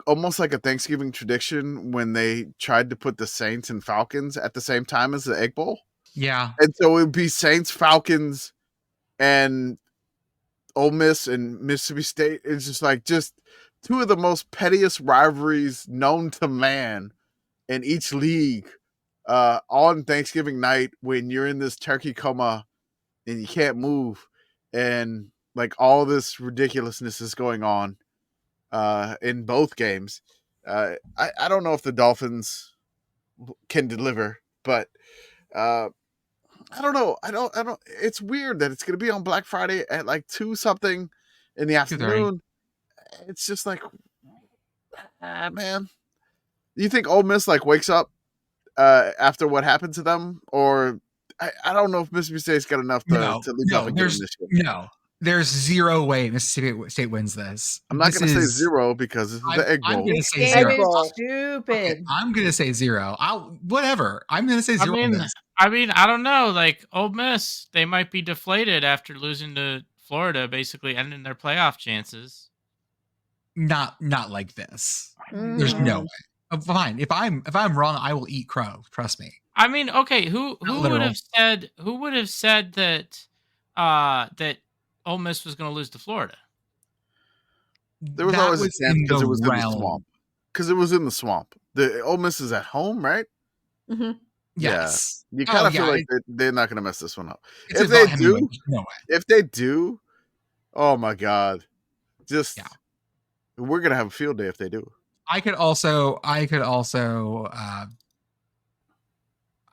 almost like a Thanksgiving tradition when they tried to put the Saints and Falcons at the same time as the Egg Bowl. Yeah. And so it would be Saints, Falcons, and Ole Miss and Mississippi State. It's just two of the most pettiest rivalries known to man in each league on Thanksgiving night when you're in this turkey coma and you can't move and like all this ridiculousness is going on in both games. I don't know if the Dolphins can deliver, but I don't know. I don't. It's weird that it's going to be on Black Friday at like 2 something in the afternoon. It's just like, man. You think Ole Miss like wakes up after what happened to them, or I don't know if Mississippi State's got enough to leap up and get them this year. No, there's zero way Mississippi State wins this. I'm not going to say 0 because this is the Egg Bowl. I'm going to say Game 0. is stupid. Okay, I'm going to say 0. Whatever. I'm going to say 0. I mean, I don't know. Like Ole Miss, they might be deflated after losing to Florida, basically ending their playoff chances. Not like this. There's no way. Fine. If I'm wrong, I will eat crow. Trust me. I mean, okay, who would have said that that Ole Miss was going to lose to Florida? There was always a chance because it was in the swamp. Because it was in the swamp. The Ole Miss is at home, right? Mm-hmm. Yes. Yeah. You kind of feel like they're not going to mess this one up. If they do, oh my God. We're going to have a field day if they do. I could also I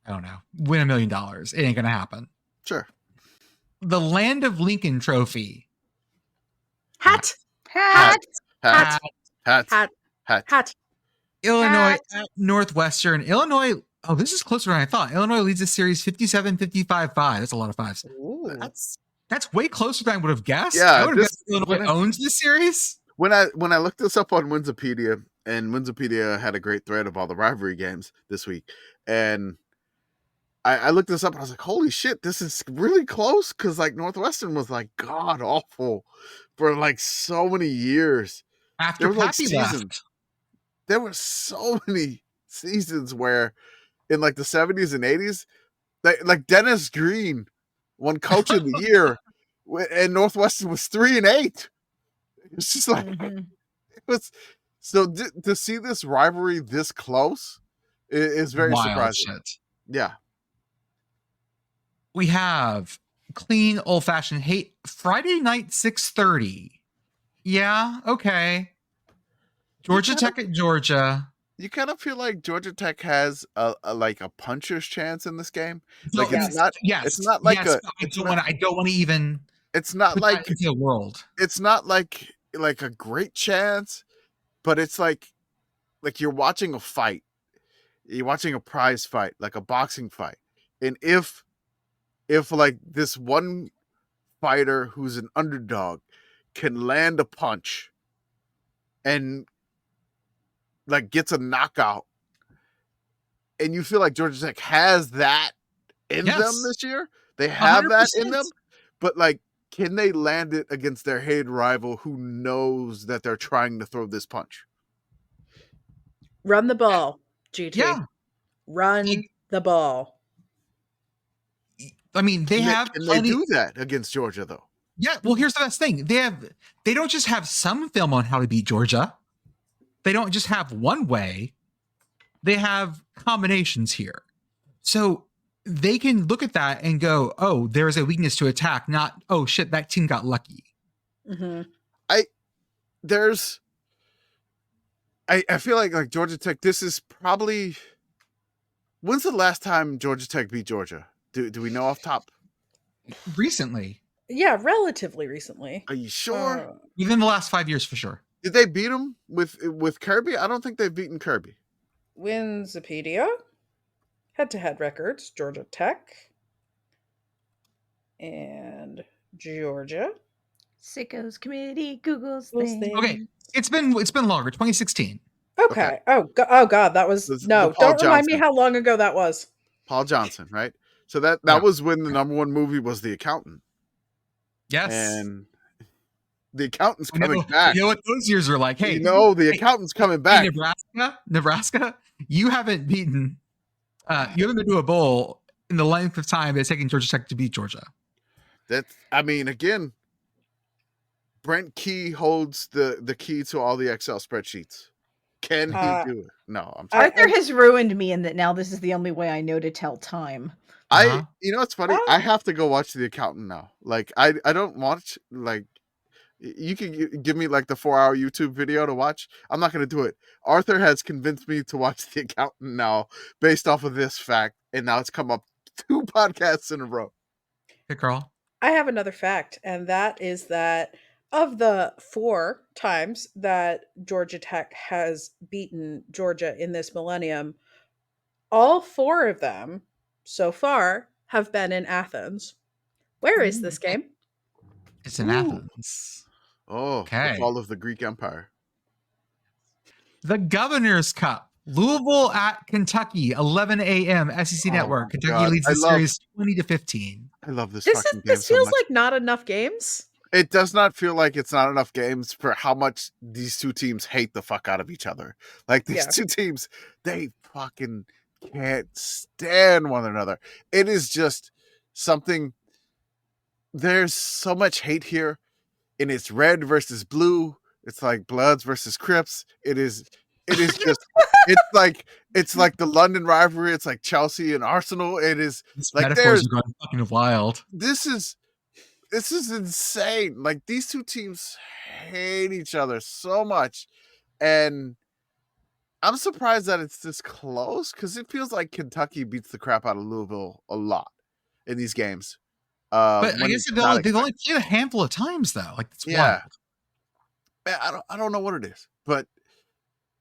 don't know, win $1 million. It ain't going to happen. Sure. The Land of Lincoln trophy. Hat. Illinois at Northwestern. Illinois. Oh, this is closer than I thought. Illinois leads this series 57-55-5. That's a lot of 5s. Ooh. That's way closer than I would have guessed. Yeah, I would have guessed Illinois owns this series. When I looked this up on Winsipedia, and Winsipedia had a great thread of all the rivalry games this week, and I looked this up and I was like, holy shit, this is really close, because like Northwestern was like god awful for like so many years. After Pappy left. There were so many seasons where in like the 70s and 80s, like Dennis Green won Coach of the Year, and Northwestern was 3-8. It's just like it was. So to see this rivalry this close is very surprising. Shit. Yeah. We have clean old-fashioned hate Friday night 6:30. Yeah, okay. Georgia Tech at Georgia. You kind of feel like Georgia Tech has a puncher's chance in this game. No, like it's not. Yes. It's not like I don't want to even. It's not like into the world. It's not like a great chance, but it's like you're watching a fight. You're watching a prize fight, like a boxing fight. And if like this one fighter who's an underdog can land a punch and like gets a knockout, and you feel like Georgia Tech has that in them this year, they have 100%. That in them, but like, can they land it against their hated rival who knows that they're trying to throw this punch? Run the ball, GT. Yeah. Run the ball. I mean, they do that against Georgia, though. Yeah, well, here's the best thing. They don't just have some film on how to beat Georgia. They don't just have one way. They have combinations here. So they can look at that and go, oh, there's a weakness to attack, not, oh, shit, that team got lucky. Mm-hmm. I feel like Georgia Tech, this is probably, when's the last time Georgia Tech beat Georgia? Do we know off top? Recently. Yeah, relatively recently. Are you sure? Within the last 5 years, for sure. Did they beat them with Kirby? I don't think they've beaten Kirby. Winsipedia. Head-to-head records. Georgia Tech. And Georgia. Sickos Committee, Google's thing. Okay, it's been longer. 2016. Okay. Oh God, that was don't remind me how long ago that was. Paul Johnson, right? So that was when the number one movie was The Accountant. Yes. And the accountant's coming back. You know what those years are like? Hey, the accountant's coming back. Hey, Nebraska, you haven't beaten, you haven't been to a bowl in the length of time it's taking Georgia Tech to beat Georgia. Again, Brent Key holds the key to all the Excel spreadsheets. Can he do it? No, I'm sorry. Arthur has ruined me in that now this is the only way I know to tell time. You know what's funny? I have to go watch The Accountant now. Like, I don't watch, like, you can give me like the 4-hour YouTube video to watch. I'm not going to do it. Arthur has convinced me to watch The Accountant now based off of this fact. And now it's come up 2 podcasts in a row. Pitt Girl. I have another fact, and that is that of the 4 times that Georgia Tech has beaten Georgia in this millennium, all 4 of them so far have been in Athens. Where is this game? It's in Athens. Oh, okay. The fall of the Greek Empire. The Governor's Cup. Louisville at Kentucky, 11 a.m. SEC Network. Kentucky leads the series 20-15. I love this. This feels like not enough games. It does not feel like it's not enough games for how much these 2 teams hate the fuck out of each other. Like, these 2 teams, they fucking can't stand one another. It is just something. There's so much hate here, and it's red versus blue. It's like Bloods versus Crips. It is just it's like the London rivalry. It's like Chelsea and Arsenal. It is These like metaphors are going fucking wild. This is insane. Like, these 2 teams hate each other so much, and I'm surprised that it's this close because it feels like Kentucky beats the crap out of Louisville a lot in these games. But I guess they've only played a handful of times though. Like, it's wild. I don't know what it is, but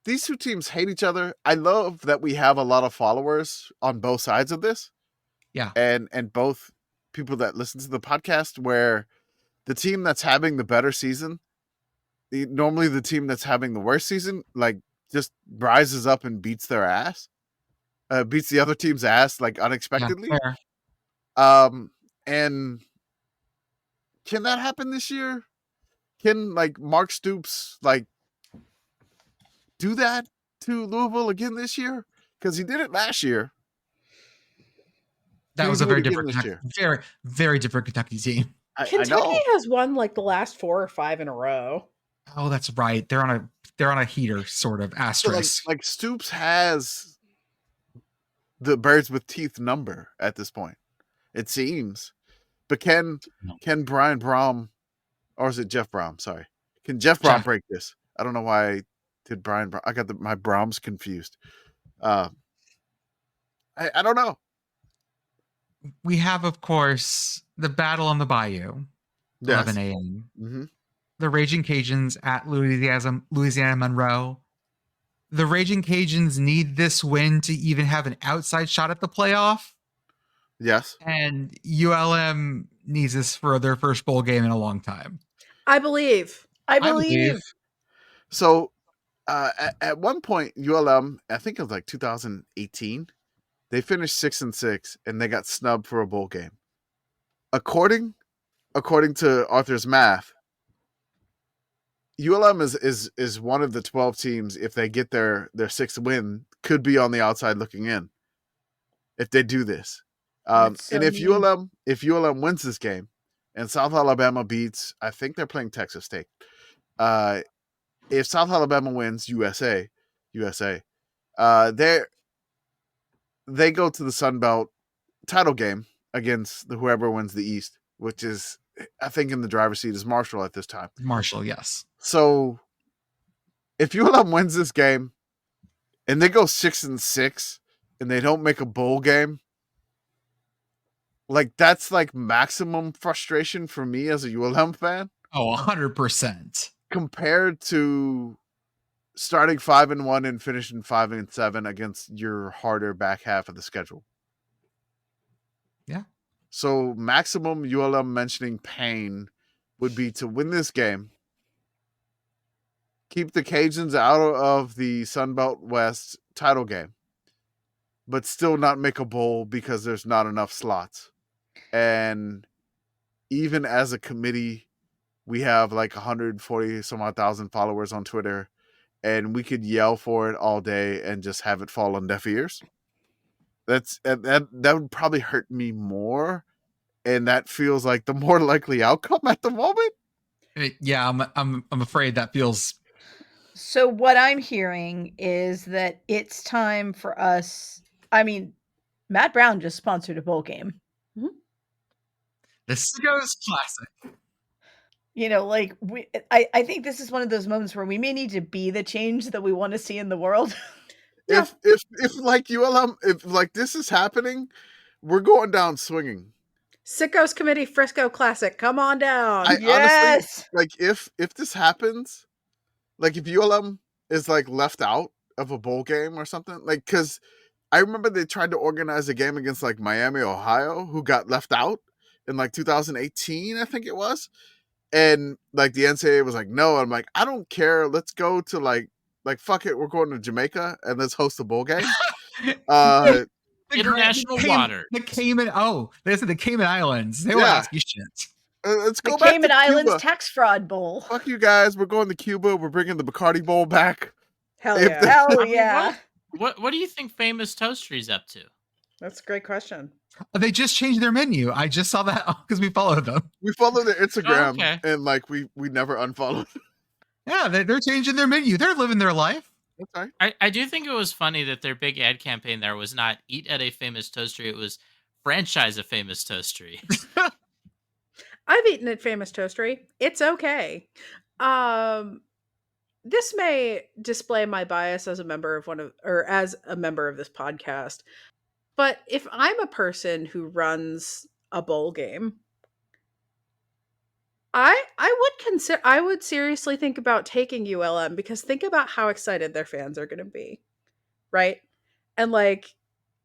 these 2 teams hate each other. I love that we have a lot of followers on both sides of this. Yeah, and both people that listen to the podcast, where the team that's having the better season, normally the team that's having the worst season, like, just rises up and beats their ass, beats the other team's ass, like, unexpectedly. And can that happen this year? Can, like, Mark Stoops, like, do that to Louisville again this year? Because he did it last year. That was a very different, very, very different Kentucky team. Kentucky has won like the last 4 or 5 in a row. Oh, that's right. They're on a heater, sort of asterisk. So like Stoops has the birds with teeth number at this point, it seems. But can Brian Brom, or is it Jeff Brom? Sorry, can Jeff Brom break this? I don't know why I did Brian Brom. I got my Broms confused. I don't know. We have, of course, the battle on the Bayou, 11 a.m. Mm-hmm. The Raging Cajuns at Louisiana Monroe. The Raging Cajuns need this win to even have an outside shot at the playoff. Yes. And ULM needs this for their first bowl game in a long time. I believe. So at one point, ULM, I think it was like 2018, they finished 6-6 and they got snubbed for a bowl game. According to Arthur's math, ULM is one of the 12 teams, if they get their 6th win, could be on the outside looking in if they do this. And if ULM wins this game and South Alabama beats, I think they're playing Texas State. If South Alabama wins, USA, they go to the Sun Belt title game against whoever wins the East, which is, I think, in the driver's seat is Marshall at this time. Marshall, yes. So if ULM wins this game and they go 6-6 and they don't make a bowl game, like, that's like maximum frustration for me as a ULM fan. Oh, 100%. Compared to starting 5-1 and finishing 5-7 against your harder back half of the schedule. Yeah. So maximum ULM mentioning pain would be to win this game, keep the Cajuns out of the Sun Belt West title game, but still not make a bowl because there's not enough slots. And even as a committee, we have like 140 some odd thousand followers on Twitter, and we could yell for it all day and just have it fall on deaf ears. That would probably hurt me more, and that feels like the more likely outcome at the moment. Yeah, I'm afraid that feels. So what I'm hearing is that it's time for us. I mean, Matt Brown just sponsored a bowl game. The Sickos Classic. Like I think this is one of those moments where we may need to be the change that we want to see in the world. If like ULM, if like this is happening, we're going down swinging. Sickos Committee Frisco Classic, come on down. Yes. Honestly, like if this happens, like if ULM is like left out of a bowl game or something, like because I remember they tried to organize a game against like Miami, Ohio, who got left out in like 2018, I think it was. And like the NCAA was like, no. I'm like, I don't care. Let's go to like fuck it. We're going to Jamaica and let's host a bowl game. International water. The Cayman. Oh, they said the Cayman Islands. They will ask you shit. Let's go the back Cayman to Islands Cuba. Tax Fraud Bowl. Fuck you guys. We're going to Cuba. We're bringing the Bacardi Bowl back. Hell yeah. Hell yeah. What do you think Famous Toastery's up to? That's a great question. They just changed their menu. I just saw that because we followed them. We follow their Instagram, okay. and like we never unfollowed. Yeah, they're changing their menu. They're living their life. Okay. I do think it was funny that their big ad campaign there was not eat at a famous toastery. It was franchise a famous toastery. I've eaten at Famous Toastery. It's okay. This may display my bias as a member of as a member of this podcast. But if I'm a person who runs a bowl game, I would seriously think about taking ULM, because think about how excited their fans are going to be, right? And like,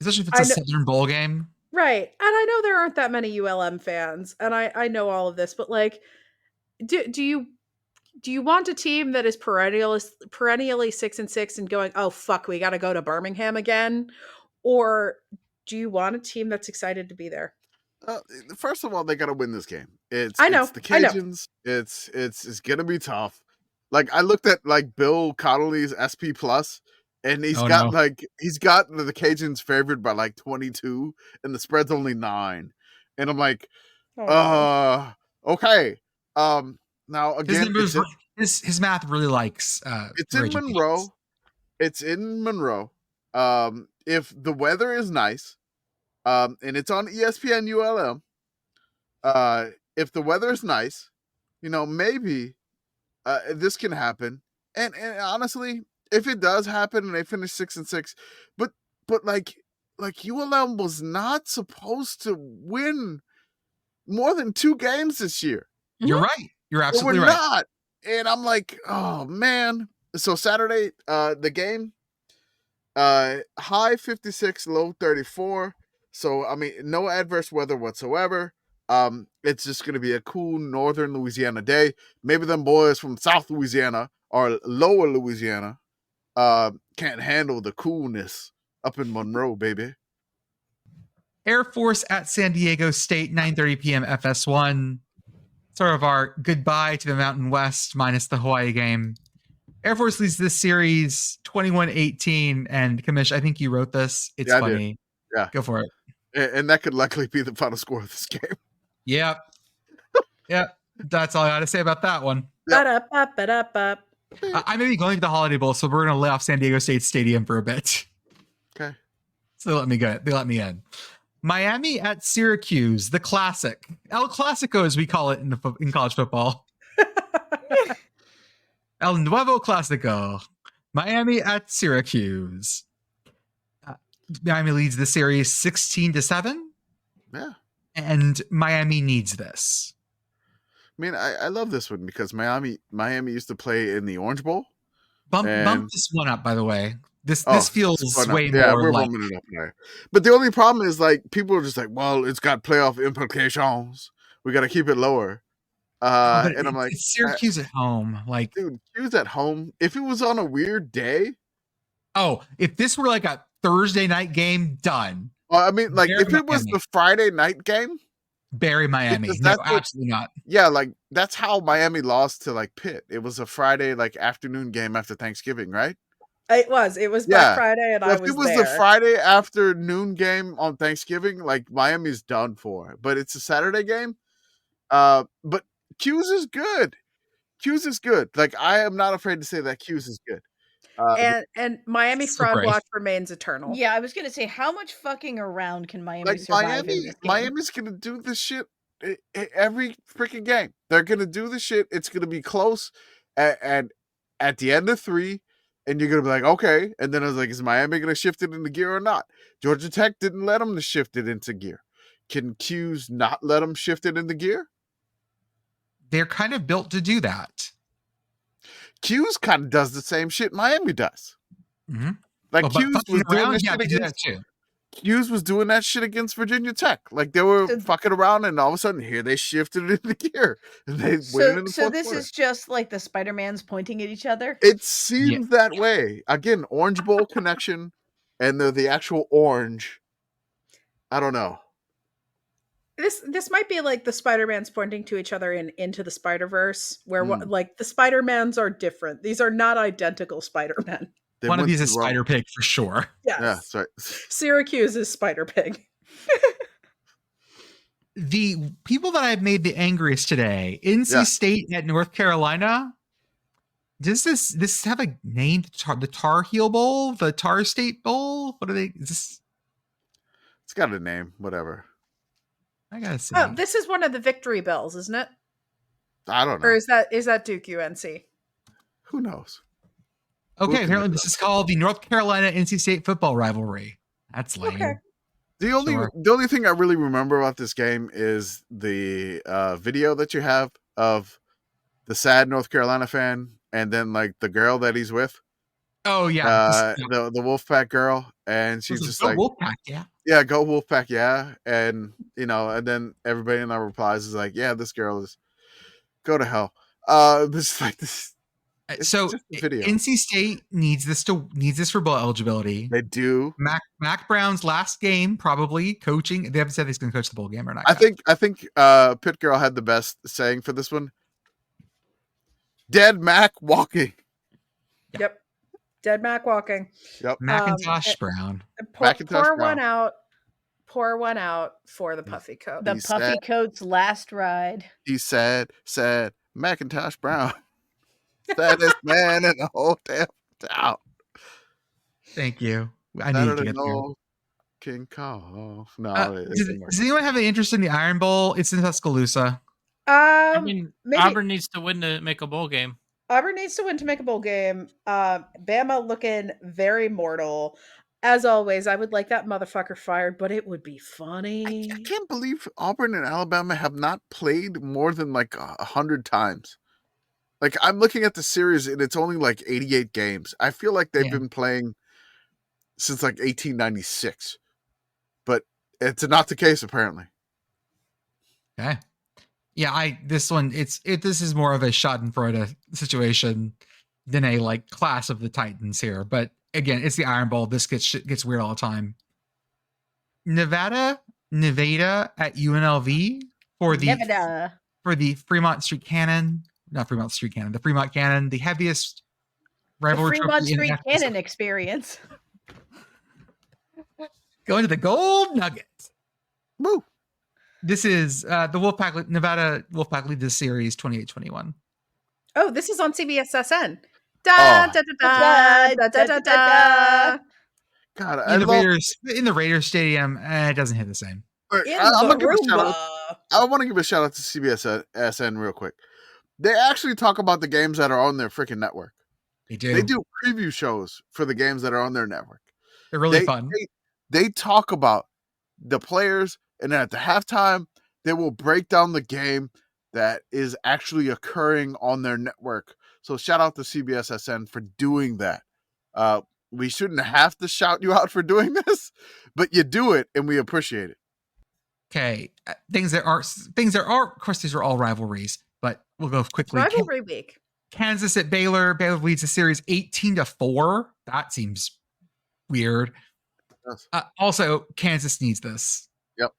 especially if it's a Southern bowl game, right? And I know there aren't that many ULM fans, and I know all of this, but like, do you want a team that is perennially 6-6 and going, oh fuck, we got to go to Birmingham again, or do you want a team that's excited to be there? First of all, they got to win this game. It's the Cajuns. It's gonna be tough. Like I looked at like Bill Connolly's SP Plus, and he's got the Cajuns favored by like 22, and the spread's only 9. And I'm like, okay. Now again, his math really likes. It's in Monroe. It's in Monroe. If the weather is nice, and it's on ESPN ULM, if the weather is nice, maybe this can happen. And honestly, if it does happen and they finish 6-6, but like ULM was not supposed to win more than 2 games this year. You're right. You're absolutely right. We're not. And I'm like, oh man. So Saturday, the game, high 56, low 34. So I mean, no adverse weather whatsoever. It's just gonna be a cool northern Louisiana day. Maybe them boys from South Louisiana or lower Louisiana can't handle the coolness up in Monroe, baby. Air Force at San Diego State, 9:30 p.m. FS1. Sort of our goodbye to the Mountain West minus the Hawaii game. Air Force leads this series 21-18, and Commish, I think you wrote this. It's funny. Yeah. Go for it. And that could likely be the final score of this game. Yep. Yep. That's all I got to say about that one. Yep. I may be going to the Holiday Bowl, so we're going to lay off San Diego State Stadium for a bit. Okay. So they let me in. Miami at Syracuse, the classic. El Clasico, as we call it in college football. El Nuevo Clasico. Miami at Syracuse. Miami leads the series 16-7. Yeah. And Miami needs this. I mean, I love this one because Miami used to play in the Orange Bowl. Bump this one up, by the way. This feels way more we're like... bumping it up there. But the only problem is, like, people are just like, well, it's got playoff implications. We got to keep it lower. And I'm like, it's Syracuse at home. Like, dude, Syracuse at home. If it was on a weird day. Oh, if this were like a Thursday night game, done. Well, I mean, like, if it was the Friday night game, bury Miami. Because No, that's what- absolutely not. Yeah, like that's how Miami lost to like Pitt. It was a Friday like afternoon game after Thanksgiving, right? It was Yeah. Black Friday, and So I if was it was there. the Friday afternoon game on Thanksgiving, like Miami's done for. But it's a Saturday game. But Q's is good. Q's is good. Like I am not afraid to say that Q's is good. And Miami So fraud great. watch remains eternal. Yeah, I was gonna say, how much fucking around can Miami like survive in this game? Miami's gonna do this shit every freaking game. They're gonna do the shit. It's gonna be close, and at the end of 3, and you're gonna be like, okay. And then I was like, is Miami gonna shift it into gear or not? Georgia Tech didn't let them to shift it into gear. Can Q's not let them shift it into gear? They're kind of built to do that. Q's kind of does the same shit Miami does. Mm-hmm. Like But Q's fucking was doing around, this yeah, shit they do that against too. Hughes was doing that shit against Virginia Tech. Like they were So- fucking around, and all of a sudden, here they shifted it into gear, and they win it So, in the so fourth this quarter. is just like the Spider-Mans pointing at each other. It seems that way. Again, Orange Bowl connection, and they're the actual orange. I don't know. This might be like the Spider-Mans pointing to each other in Into the Spider-Verse, where Mm. like the Spider-Mans are different. These are not identical Spider-Men. They One of went these is through all- Spider Pig for sure. Yes. Yeah, that's right. Syracuse is Spider-Pig. The people that I've made the angriest today, NC Yeah. State at North Carolina. Does this have a name? The Tar Heel Bowl? The Tar State Bowl? What are they? Is this? It's got a name, whatever. I gotta see. Oh, this is one of the victory bells, isn't it? I don't know. Or is that Duke UNC? Who knows? Okay, Look at apparently it this is called the North Carolina NC State football rivalry. That's lame. Okay. The only thing I really remember about this game is the video that you have of the sad North Carolina fan, and then like the girl that he's with. Oh yeah, the Wolfpack girl, and she's just like, Wolfpack, yeah. yeah, go Wolfpack, yeah. And and then everybody in our replies is like, yeah, this girl is go to hell. This like this. It's So just a video. NC State needs this for bowl eligibility. They do. Mack Brown's last game, probably coaching. They haven't said he's going to coach the bowl game or not. I think Pitt Girl had the best saying for this one. Dead Mac walking. Yep. Dead Mac walking. Yep. Macintosh Brown. Macintosh Pour Brown. one out. Pour one out for the puffy coat. The He Puffy said- Coat's last ride. He said Macintosh Brown. Saddest man in the whole damn town. Thank you. I need to Saturday get there. no King Kong. No, Does anyone have any interest in the Iron Bowl? It's in Tuscaloosa. I mean, maybe- Auburn needs to win to make a bowl game. Auburn needs to win to make a bowl game. Bama looking very mortal. As always, I would like that motherfucker fired, but it would be funny. I can't believe Auburn and Alabama have not played more than like 100 times. Like I'm looking at the series and it's only like 88 games. I feel like they've been playing since like 1896, but it's not the case apparently. Okay. Yeah, this is more of a Schadenfreude situation than a like class of the Titans here. But again, it's the Iron Bowl. This gets weird all the time. Nevada at UNLV for the Fremont Street Cannon. Not Fremont Street Cannon, the Fremont Cannon, the heaviest The rivalry Fremont trophy in Street FCS. Cannon experience. Going to the Gold Nugget. Woo! This is the Nevada Wolfpack lead this series 28-21. Oh, this is on CBSSN. Oh. Da, da, da, da, da, da, da. God, I In the love. Raiders Stadium, it doesn't hit the same. In I'm gonna give a shout out. Garuba. I want to give a shout out to CBS-SN real quick. They actually talk about the games that are on their freaking network. They do. They do preview shows for the games that are on their network. They're really They- fun. They talk about the players, and then at the halftime, they will break down the game that is actually occurring on their network. So shout out to CBS-SN for doing that. We shouldn't have to shout you out for doing this, but you do it, and we appreciate it. Okay, things that are of course these are all rivalries, but we'll go quickly. Rivalry week. Kansas at Baylor. Baylor leads the series 18-4. That seems weird. Yes. Also, Kansas needs this. Yep.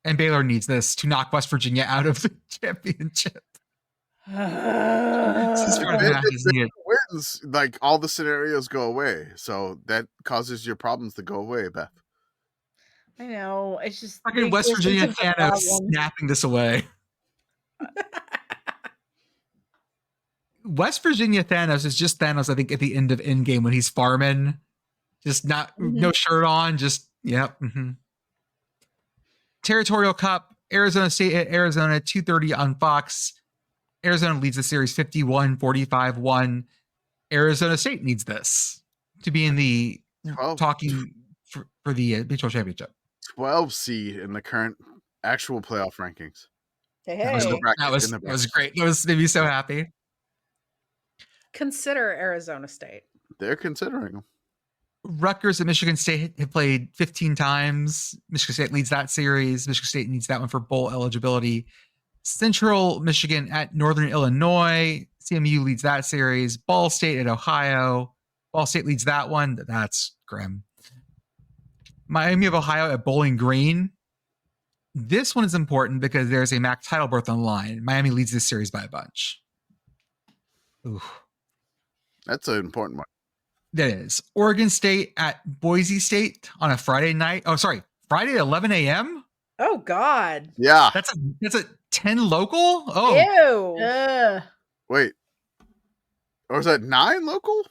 And Baylor needs this to knock West Virginia out of the championship. It wins, like all the scenarios go away, so that causes your problems to go away, Beth. I know. It's just fucking West Virginia Thanos snapping this away. West Virginia Thanos is just Thanos, I think, at the end of Endgame when he's farming. Just no shirt on, just, yep. Mm-hmm. Territorial Cup, Arizona State at Arizona, 2:30 on Fox. Arizona leads the series 51-45-1. Arizona State needs this to be in the talking for the Big 12 championship. 12 seed in the current actual playoff rankings. Hey. That was great. That made me so happy. Consider Arizona State. They're considering them. Rutgers and Michigan State have played 15 times. Michigan State leads that series. Michigan State needs that one for bowl eligibility. Central Michigan at Northern Illinois. CMU leads that series. Ball State at Ohio. Ball State leads that one. That's grim. Miami of Ohio at Bowling Green. This one is important because there's a MAC title berth on the line. Miami leads this series by a bunch. Ooh. That's an important one. That is. Oregon State at Boise State on a Friday night. Oh, sorry. Friday at 11 a.m.? Oh, God. Yeah. That's a 10 local? Oh. Ew. Wait. Or is that 9 local?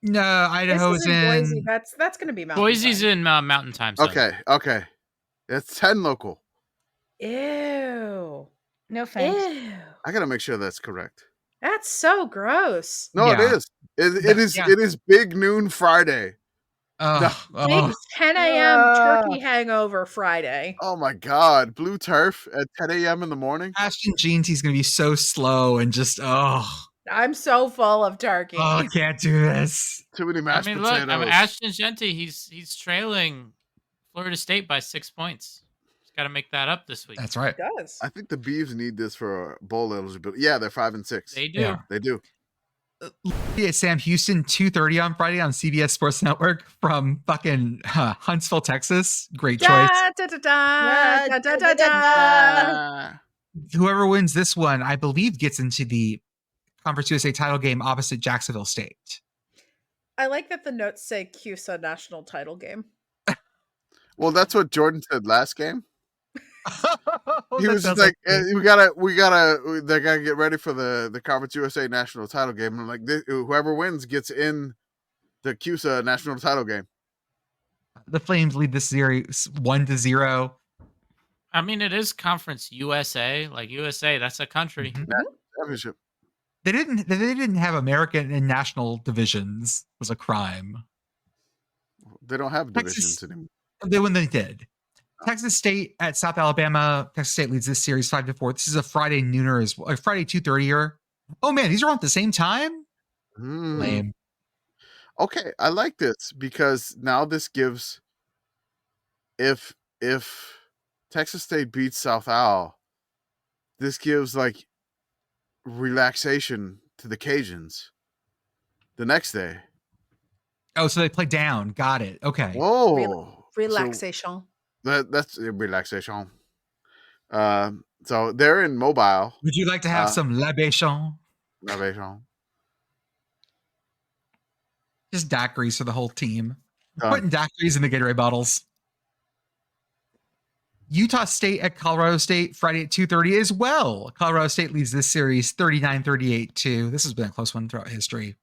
No, Idaho's in Boise. That's going to be Mountain Boise's time. in Mountain Time Zone. Okay. That's 10 local. Ew. No thanks. Ew. I got to make sure that's correct. That's so gross. No, Yeah. it is. It is big noon Friday. Big 10 a.m. turkey hangover Friday. Oh my God. Blue turf at 10 a.m. in the morning. Ashton Jeanty's going to be so slow and just, I'm so full of turkey. I can't do this. Too many mashed potatoes. Look, Ashton Jeanty, he's trailing Florida State by 6 points. He's got to make that up this week. That's right. It does. I think the Beavs need this for bowl eligibility. Yeah, they're 5-6. They do. Yeah. They do. Sam Houston, 2:30 on Friday on CBS Sports Network from fucking Huntsville, Texas. Great choice. Whoever wins this one, I believe, gets into the Conference USA title game opposite Jacksonville State. I like that the notes say CUSA national title game. Well, that's what Jordan said last game. He was just like, we gotta, they gotta get ready for the Conference USA national title game. And I'm like, whoever wins gets in the CUSA national title game. The Flames lead this series 1-0. I mean, it is Conference USA. Like USA, that's a country. Mm-hmm. Championship. They didn't have American and national divisions. Was a crime. They don't have divisions anymore. When they did. Texas State at South Alabama. Texas State leads this series 5-4. This is a Friday nooner as well. Friday 2:30er. Oh man, these are on at the same time? Lame. Okay, I like this because now this gives if Texas State beats South Al, this gives like relaxation to the Cajuns the next day. Oh, so they play down. Got it. Okay. Whoa. Relaxation. That's relaxation. So they're in Mobile. Would you like to have some libation? Libation. Just daiquiris for the whole team. Done. Putting daiquiris in the Gatorade bottles. Utah State at Colorado State Friday at 2:30 as well. Colorado State leads this series 39-38 too. This has been a close one throughout history.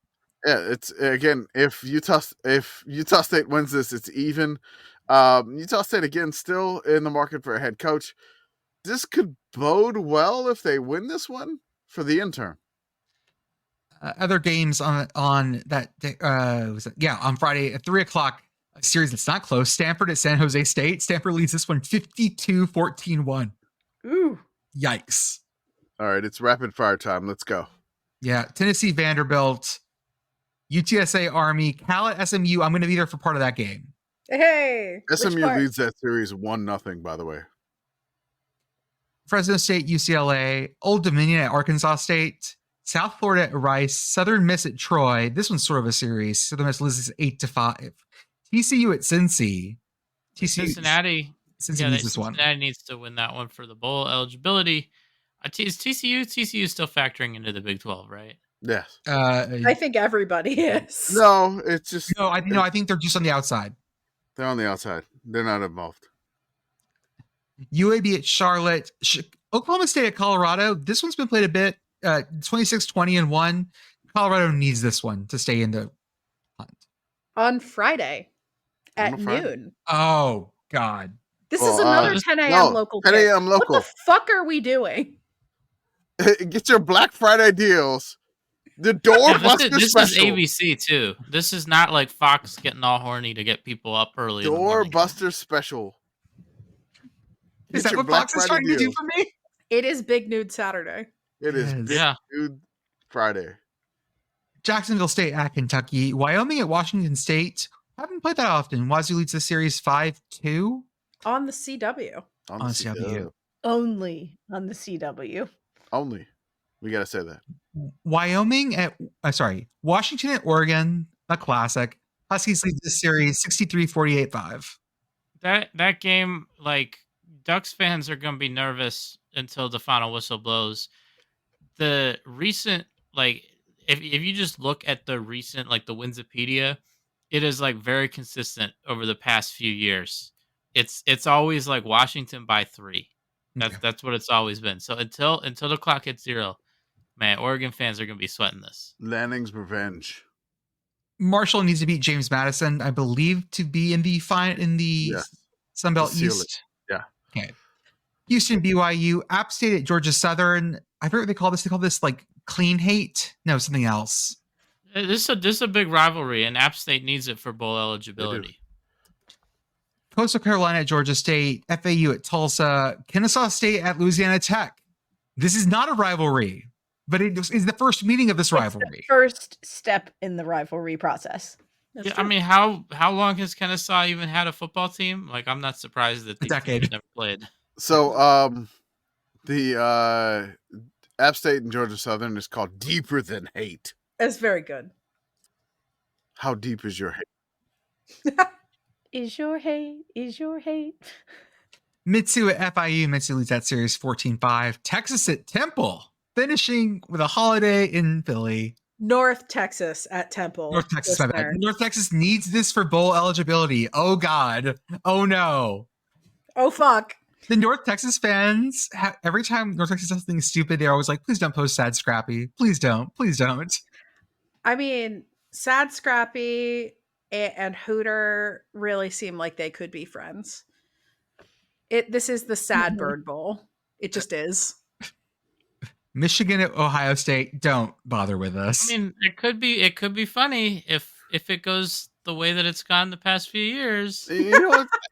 Yeah, it's again, if Utah State wins this, it's even. Utah State again still in the market for a head coach. This could bode well if they win this one for the interim. Other games on that on Friday at 3:00, a series that's not close. Stanford at San Jose State. Stanford leads this one 52-14-1. Ooh. Yikes. All right, it's rapid fire time. Let's go. Yeah, Tennessee Vanderbilt, UTSA Army, Cal at SMU. I'm going to be there for part of that game. Hey. SMU leads that series 1-0, by the way. Fresno State, UCLA, Old Dominion at Arkansas State, South Florida at Rice, Southern Miss at Troy. This one's sort of a series. Southern Miss loses 8-5. TCU at Cincy. Cincinnati Cincinnati needs this one. Cincinnati needs to win that one for the bowl eligibility. Is TCU still factoring into the Big 12, right? Yes. I think everybody is. No, it's just I think they're just on the outside. they're on the outside. They're not involved. UAB at Charlotte, Oklahoma State at Colorado. This one's been played a bit. 26-20-1. Colorado needs this one to stay in the hunt. On Friday at On a Friday? noon. Oh God. This is another 10 a.m. local 10 kick. a.m. local. What the fuck are we doing? Get your Black Friday deals. The doorbuster This special. is ABC too. This is not like Fox getting all horny to get people up early. Doorbuster special. Is Get that your what Black Fox is Friday trying to do deals. for me? It is Big Nude Saturday. It is Yes. Big Yeah. Dude Friday. Jacksonville State at Kentucky. Wyoming at Washington State. Haven't played that often. Wazoo leads the series 5-2. On the CW. On On the CW. Only on the CW. Only. We gotta say that. Washington at Oregon, a classic. Huskies lead the series 63-48-5. That game, like, Ducks fans are going to be nervous until the final whistle blows. The recent, like, if you just look at the recent, like, the Winsipedia, it is, like, very consistent over the past few years. It's always like Washington by 3. That's what it's always been. So until the clock hits 0, man, Oregon fans are going to be sweating this. Lanning's revenge. Marshall needs to beat James Madison, I believe, to be in the Sun Belt To seal East. Yeah. Okay. Houston, BYU, App State at Georgia Southern. I forget what they call this. They call this like clean hate. No, something else. This is a big rivalry, and App State needs it for bowl eligibility. Coastal Carolina at Georgia State, FAU at Tulsa, Kennesaw State at Louisiana Tech. This is not a rivalry, but it is the first meeting of this rivalry. First step in the rivalry process. That's Yeah, I true. mean, how long has Kennesaw even had a football team? Like, I'm not surprised that A decade. teams never played. So the App State and Georgia Southern is called Deeper Than Hate. It's very good. How deep is your hate? Is your hate? Mitsu at FIU. Mitsu leads that series 14-5. Texas at Temple, finishing with a holiday in Philly. North Texas at Temple. North Texas, my bad. listener. North Texas needs this for bowl eligibility. Oh God. Oh no. Oh, fuck. The North Texas fans, every time North Texas does something stupid, they're always like, please don't post sad Scrappy. Please don't. Please don't. I mean, Sad Scrappy and Hooter really seem like they could be friends. This is the sad bird bowl. It just is. Michigan at Ohio State, don't bother with us. I mean, it could be funny if it goes the way that it's gone the past few years. You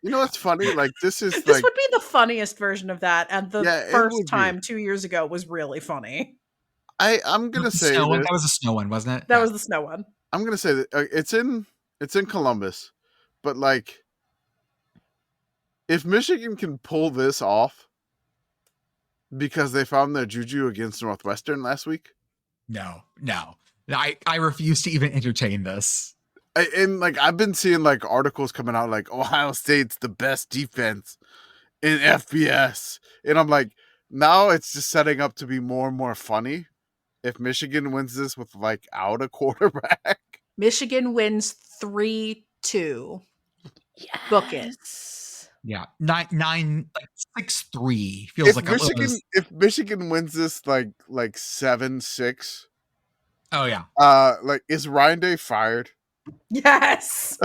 know what's funny? Like this is This like would be the funniest version of that. And the Yeah, it first would be. time 2 years ago was really funny. I'm gonna The say snow one, this. that was a snow one, wasn't it? That Yeah. was the snow one. I'm gonna say that it's in Columbus, but like if Michigan can pull this off because they found their juju against Northwestern last week, No. I refuse to even entertain this. and like I've been seeing like articles coming out like Ohio State's the best defense in FBS, and I'm like, now it's just setting up to be more and more funny if Michigan wins this without a quarterback. Michigan wins 3-2. Book it. Yes. Yeah. 6-3 feels like If Michigan wins this like 7-6, oh yeah. is Ryan Day fired? Yes.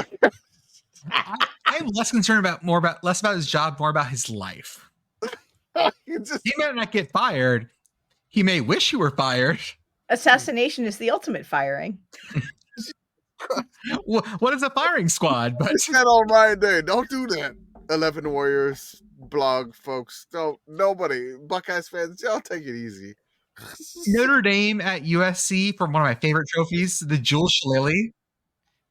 I'm less concerned less about his job, more about his life. He might not get fired. He may wish he were fired. Assassination is the ultimate firing. What is a firing squad? But It's not on Ryan Day. Don't do that. 11 Warriors blog folks. Nobody. Buckeyes fans, y'all take it easy. Notre Dame at USC for one of my favorite trophies, the Jules Shillelagh.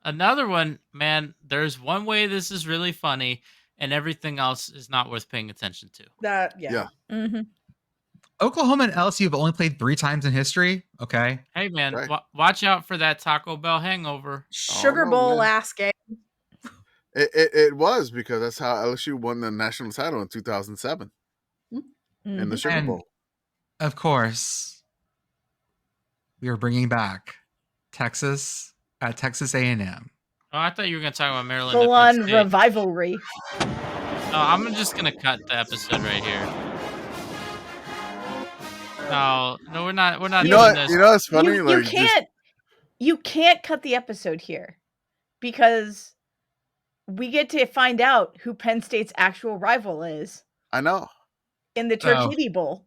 Another one, man. There's one way this is really funny, and everything else is not worth paying attention to. Yeah. Mm-hmm. Oklahoma and LSU have only played 3 times in history. Okay. Hey, man, Right. watch out for that Taco Bell hangover. Sugar no, Bowl man. last game. It was because that's how LSU won the national title in 2007 in the Sugar And- Bowl. Of course, we are bringing back Texas at Texas A&M. Oh, I thought you were going to talk about Maryland. Full at on Penn State. Rivalry. Oh, I'm just going to cut the episode right here. No, we're not. We're not You doing know what? this. You know what's funny? You can't cut the episode here because we get to find out who Penn State's actual rival is I know. in the Turkey Bowl.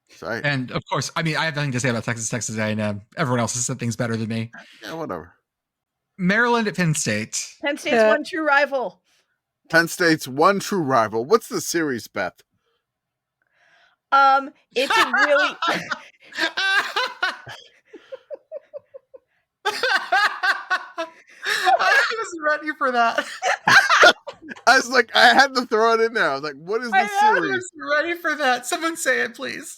Sorry. And of course, I mean, I have nothing to say about Texas A&M. Everyone else has said things better than me. Yeah, whatever. Maryland at Penn State. Penn State's one true rival. Penn State's one true rival. What's the series, Beth? It's a really I was ready for that. I was like, I had to throw it in there. I was like, what is this I series? was ready for that. Someone say it, please.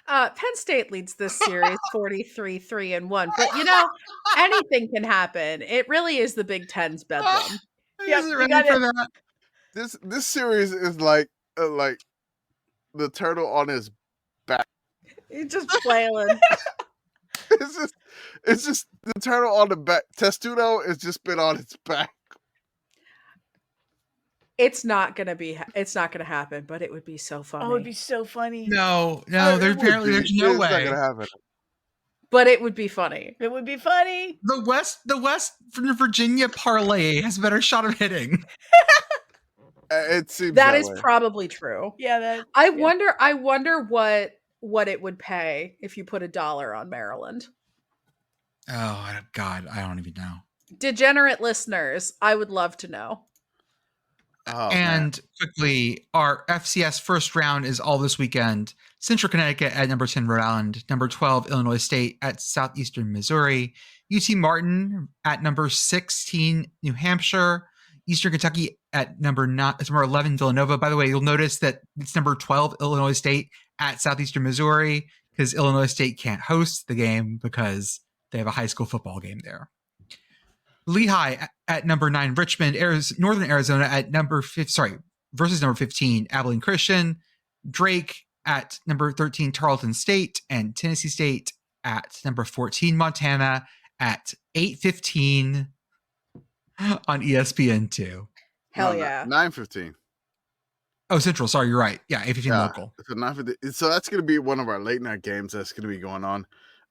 Penn State leads this series 43-3-1, but you know, anything can happen. It really is the Big Ten's bedlam. I Yep, was you ready got for it. that. This series is like the turtle on his back. He's just flailing. It's just the turtle on the back. Testudo has just been on its back. It's not gonna happen, but it would be so funny. Oh, it'd be so funny. No, It there's would apparently be. there's no It's not way. gonna happen. But it would be funny. It would be funny. The West Virginia parlay has a better shot of hitting. It seems That is way. probably true. Yeah, I wonder what it would pay if you put $1 on Maryland. Oh God, I don't even know. Degenerate listeners, I would love to know. Oh, And quickly, our FCS first round is all this weekend. Central Connecticut at number 10, Rhode Island. Number 12, Illinois State at Southeastern Missouri. UT Martin at number 16, New Hampshire. Eastern Kentucky at number 11, Villanova. By the way, you'll notice that it's number 12, Illinois State at Southeastern Missouri, because Illinois State can't host the game because they have a high school football game there. Lehigh at number 9, Richmond, Northern Arizona at versus number 15, Abilene Christian. Drake at number 13, Tarleton State, and Tennessee State at number 14, Montana at 8:15 on ESPN2. Hell yeah. 9:15. Oh, Central. Sorry, you're right. Yeah, 8:15 local. So 9:15. So that's gonna be one of our late night games that's gonna be going on.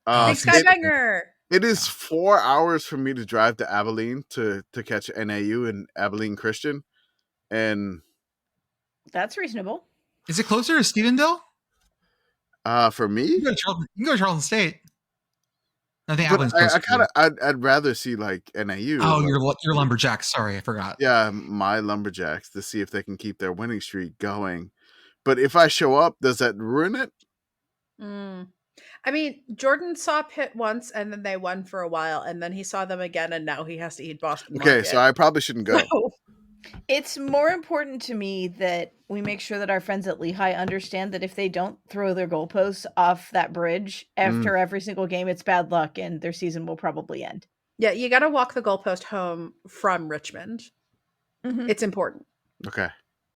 Big Sky Banger. It is 4 hours for me to drive to Abilene to catch NAU and Abilene Christian, and that's reasonable. Is it closer to Stephenville? For me, You can go to Charleston State. I think Abilene's closer. I'd rather see like NAU. Oh, your Lumberjacks. Sorry, I forgot. Yeah, my Lumberjacks, to see if they can keep their winning streak going. But if I show up, does that ruin it? I mean, Jordan saw Pitt once, and then they won for a while, and then he saw them again, and now he has to eat Boston Market. Okay, so I probably shouldn't go. It's more important to me that we make sure that our friends at Lehigh understand that if they don't throw their goalposts off that bridge after every single game, it's bad luck, and their season will probably end. Yeah, you got to walk the goalpost home from Richmond. Mm-hmm. It's important. Okay.